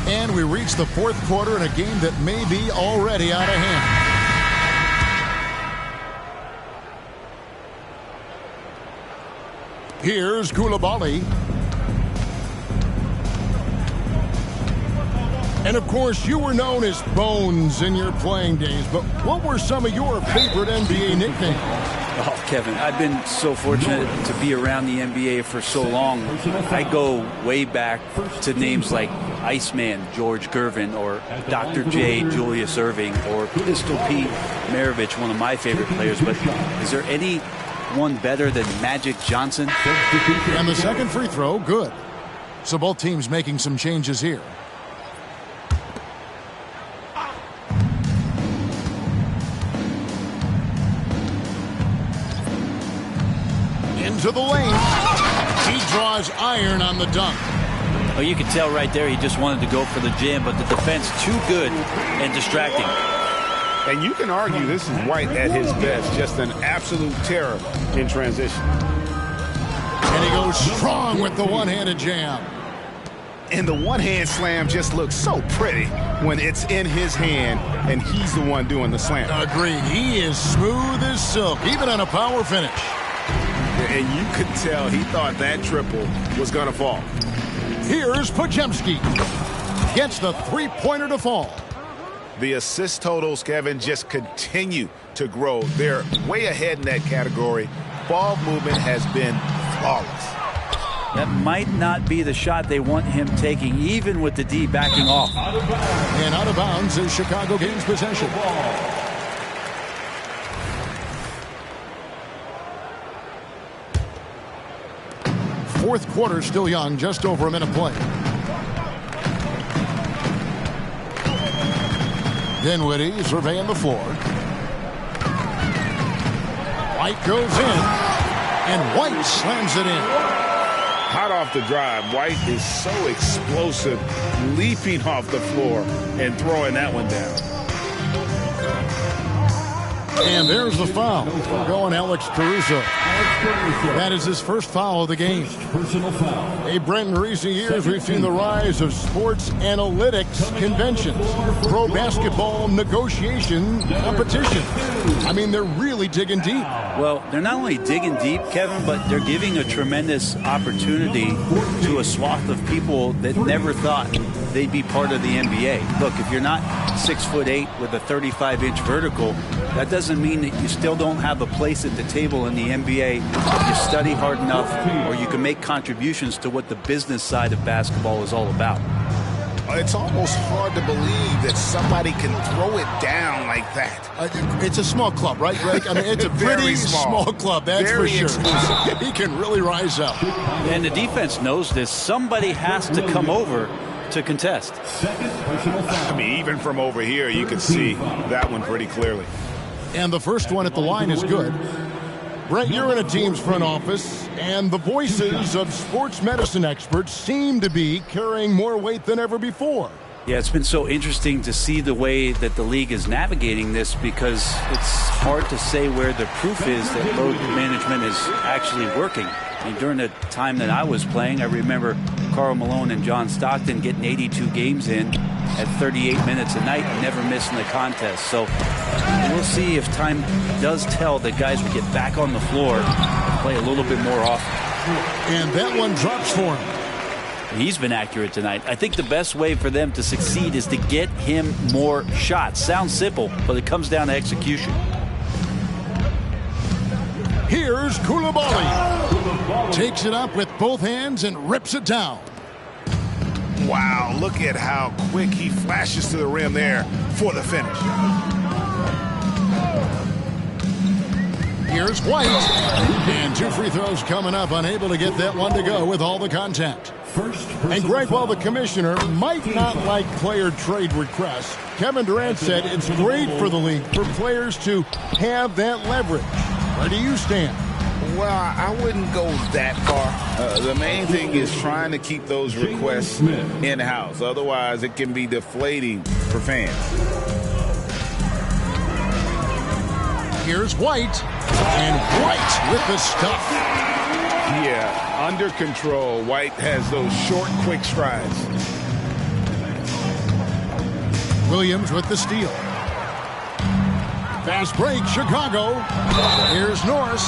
And we reach the fourth quarter in a game that may be already out of hand. Here's Coulibaly. And of course, you were known as Bones in your playing days, but what were some of your favorite NBA nicknames? Oh, Kevin, I've been so fortunate to be around the NBA for so long. I go way back to names like Iceman, George Gervin, or Dr. J, Julius Erving, or Pistol Pete Maravich, one of my favorite players. But is there any one better than Magic Johnson? And the second free throw, good. So both teams making some changes here. Into the lane. He draws iron on the dunk. Oh, you can tell right there he just wanted to go for the jam, but the defense too good and distracting. And you can argue this is White at his best, just an absolute terror in transition. And he goes strong with the one-handed jam. And the one-hand slam just looks so pretty when it's in his hand and he's the one doing the slam. Agreed. He is smooth as silk, even on a power finish. And you could tell he thought that triple was going to fall. Here's Podziemski. Gets the three-pointer to fall. The assist totals, Kevin, just continue to grow. They're way ahead in that category. Ball movement has been flawless. That might not be the shot they want him taking, even with the D backing off. And out of bounds is Chicago gains possession. Fourth quarter still young, just over a minute play. Dinwiddie surveying the floor. White goes in, and White slams it in. Hot off the drive, White is so explosive, leaping off the floor and throwing that one down. And there's the foul. We're going Alex Caruso. That is his first foul of the game. Personal foul. Hey, Brent, in recent years, we've seen the rise of sports analytics conventions, pro basketball negotiation competition. I mean, they're really digging deep. Well, they're not only digging deep, Kevin, but they're giving a tremendous opportunity to a swath of people that never thought they'd be part of the NBA. Look, if you're not 6'8" with a 35-inch vertical, that doesn't mean that you still don't have a place at the table in the NBA if you study hard enough or you can make contributions to what the business side of basketball is all about. It's almost hard to believe that somebody can throw it down like that. It's a small club, right, Greg? I mean, it's a pretty small club, that's Very for sure. exclusive. He can really rise up. And the defense knows this. Somebody has to come over to contest. Second personal foul. I mean, even from over here, you can see that one pretty clearly. And the first one at the line is good. Brent, you're in a team's front office, and the voices of sports medicine experts seem to be carrying more weight than ever before. Yeah, it's been so interesting to see the way that the league is navigating this, because it's hard to say where the proof is that load management is actually working. I mean, during the time that I was playing, I remember Karl Malone and John Stockton getting 82 games in at 38 minutes a night and never missing the contest. So we'll see if time does tell that guys will get back on the floor and play a little bit more often. And that one drops for him. He's been accurate tonight. I think the best way for them to succeed is to get him more shots. Sounds simple, but it comes down to execution. Here's Coulibaly. Takes it up with both hands and rips it down. Wow, look at how quick he flashes to the rim there for the finish. Here's White. And 2 free throws coming up, unable to get that one to go with all the contact. And Greg, while the commissioner might not like player trade requests, Kevin Durant said it's great for the league for players to have that leverage. Where do you stand? Well, I wouldn't go that far. The main thing is trying to keep those requests in-house. Otherwise, it can be deflating for fans. Here's White. And White with the stuff. Yeah, under control. White has those short, quick strides. Williams with the steal. Fast break, Chicago. Here's Norris.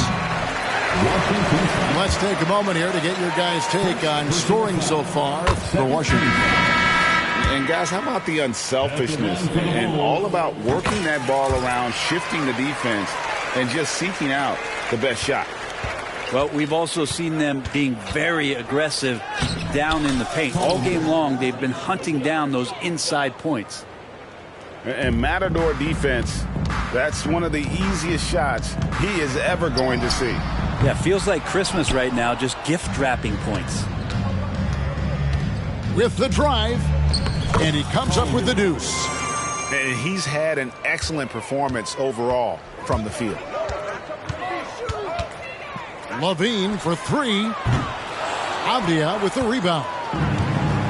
Let's take a moment here to get your guys' take on scoring so far for Washington. And guys, how about the unselfishness and all about working that ball around, shifting the defense, and just seeking out the best shot? Well, we've also seen them being very aggressive down in the paint. All game long, they've been hunting down those inside points. And Matador defense, that's one of the easiest shots he is ever going to see. Yeah, feels like Christmas right now, just gift wrapping points. With the drive, and he comes up with the deuce. And he's had an excellent performance overall from the field. Levine for 3. Avdia with the rebound.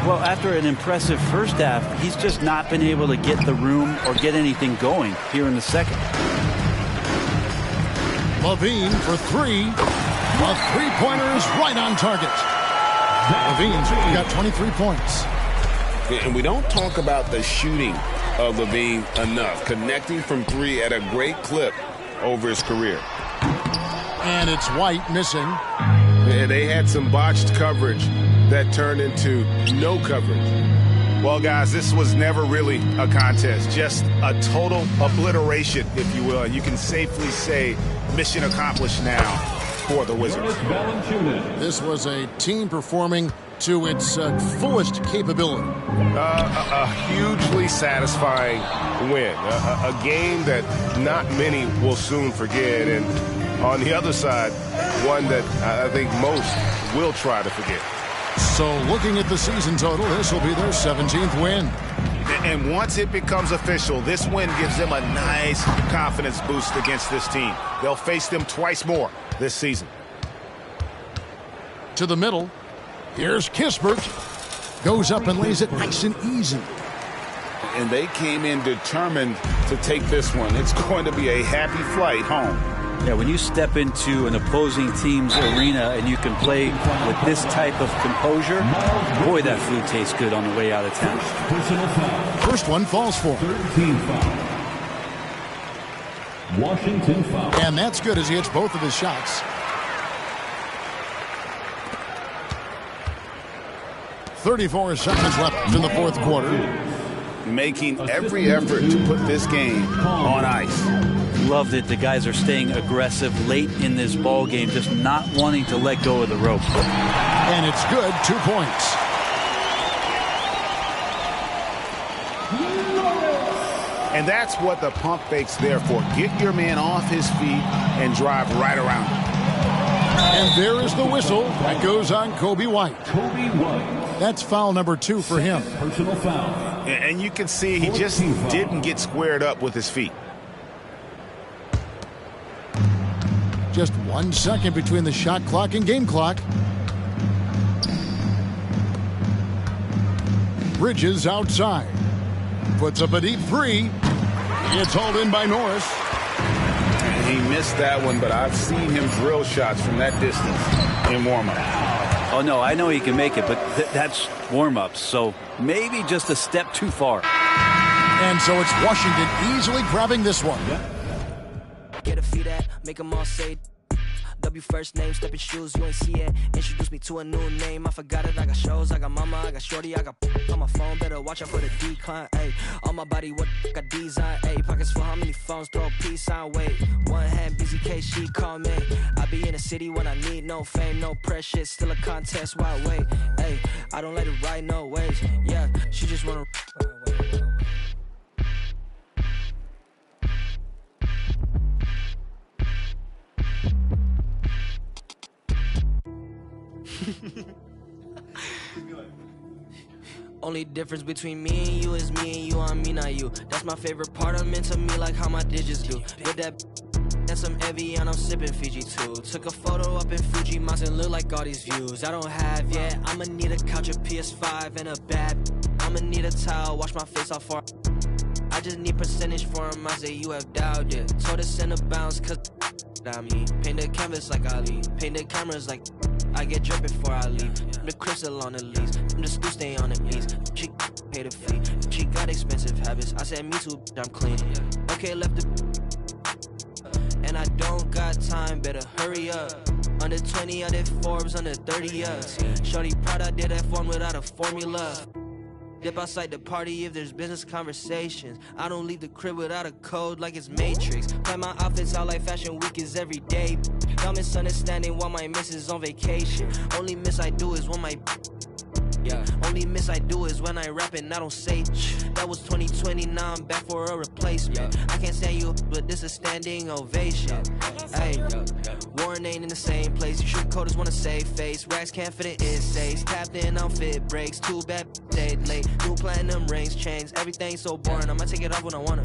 Well, after an impressive first half, he's just not been able to get the room or get anything going here in the second. Levine for 3. A three-pointer is right on target. Levine's got 23 points. And we don't talk about the shooting of Levine enough. Connecting from 3 at a great clip over his career. And it's White missing. And they had some botched coverage that turned into no coverage. Well, guys, this was never really a contest. Just a total obliteration, if you will. And you can safely say mission accomplished now for the Wizards. This was a team performing to its fullest capability. A hugely satisfying win. A game that not many will soon forget. And on the other side, one that I think most will try to forget. So looking at the season total, this will be their 17th win. And once it becomes official, this win gives them a nice confidence boost against this team. They'll face them twice more this season. To the middle. Here's Kispert. Goes up and lays it nice and easy. and they came in determined to take this one. It's going to be a happy flight home. Yeah, when you step into an opposing team's arena and you can play with this type of composure, boy, that food tastes good on the way out of town. First one falls for. 13 foul. Washington foul. And that's good as he hits both of his shots. 34 seconds left in the fourth quarter. Making every effort to put this game on ice. Loved it. The guys are staying aggressive late in this ball game, just not wanting to let go of the rope. And it's good. 2 points. And that's what the pump fake's there for. Get your man off his feet and drive right around him. And there is the whistle that goes on Coby White. Coby White. That's foul number 2 for him. Personal foul. And you can see he just didn't get squared up with his feet. Just 1 second between the shot clock and game clock. Bridges outside. Puts up a deep three. It's hauled in by Norris. And he missed that one, but I've seen him drill shots from that distance in warm-up. Oh, no, I know he can make it, but that's warm-ups, so maybe just a step too far. And so it's Washington easily grabbing this one. Get a feed at, make them all say W first name, step in shoes, you ain't see it. Introduce me to a new name, I forgot it. I got shows, I got mama, I got shorty, I got on my phone, better watch out for the decline, ayy. On my body, what got design, ayy. Pockets for how many phones, throw a peace sign, wait. One hand, busy case, she call me. I be in the city when I need no fame, no pressure, still a contest, why wait, ayy. I don't let it ride no waves, yeah, she just wanna. Only difference between me and you is me and you on me, not you. That's my favorite part, I'm into me like how my digits do. With that and some Evian, I'm sipping Fiji too. Took a photo up in Fuji Mountain, look like all these views I don't have yet. I'ma need a couch, a PS5, and a bad. I'ma need a towel, wash my face off for. I just need percentage for him, I say you have doubt, yeah. Told us in a bounce, cause I mean, paint the canvas like Ali, paint the cameras like I get dripping before I leave. The crystal on the lease, I'm the school stay on the knees. She pay the fee, she got expensive habits. I said me too, I'm clean. Okay, left the and I don't got time, better hurry up. Under 20, I did Forbes, under 30 ups. Shorty proud I did F1 without a formula. Dip outside the party if there's business conversations. I don't leave the crib without a code like it's Matrix. Plan my outfits out like Fashion Week is every day. Y'all misunderstanding while my miss is on vacation. Only miss I do is when my only miss I do is when I rap and I don't say. That was 2020, now I'm back for a replacement. I can't stand you, but this is standing ovation. Hey, Warren ain't in the same place. You shoot coders wanna save face. Racks can't fit it, it says. Tapped in, outfit breaks. Too bad, stayed late. New platinum rings, chains. Everything's so boring. I'ma take it off when I wanna.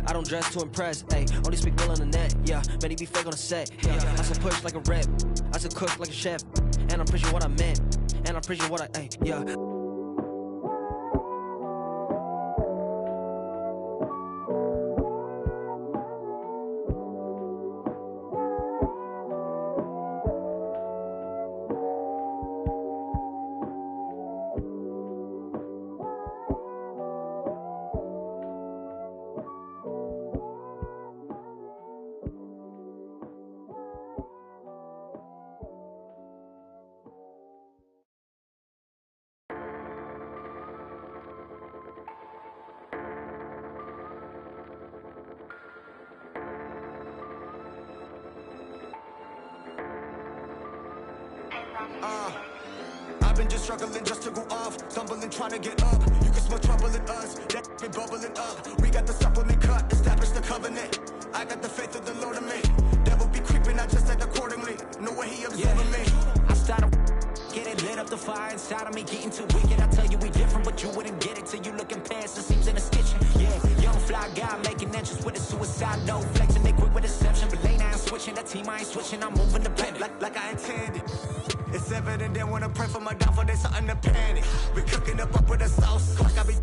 I don't dress to impress. Hey, only speak real on the net. Yeah, many be fake on the set. Yeah, I still push like a rep. I still cook like a chef. And I'm preaching what I meant. And I'm preaching what I, yeah. I've been just struggling just to go off, stumbling trying to get up. You can smell trouble in us, that been bubbling up. We got the supplement cut, establish the covenant. I got the faith of the Lord in me. Devil be creeping, I just act accordingly. No way he observing me. I started get it lit up the fire inside of me, getting too wicked. I tell you we different, but you wouldn't get it till you looking past the seams in the stitching. Yeah, young fly guy making entrance with a suicide note, flexing they quick with deception, but lane I ain't switching. That team I ain't switching, I'm moving the pen like I intended. It's evident they wanna pray for my downfall, there's something to panic. We cooking up with a sauce, like I be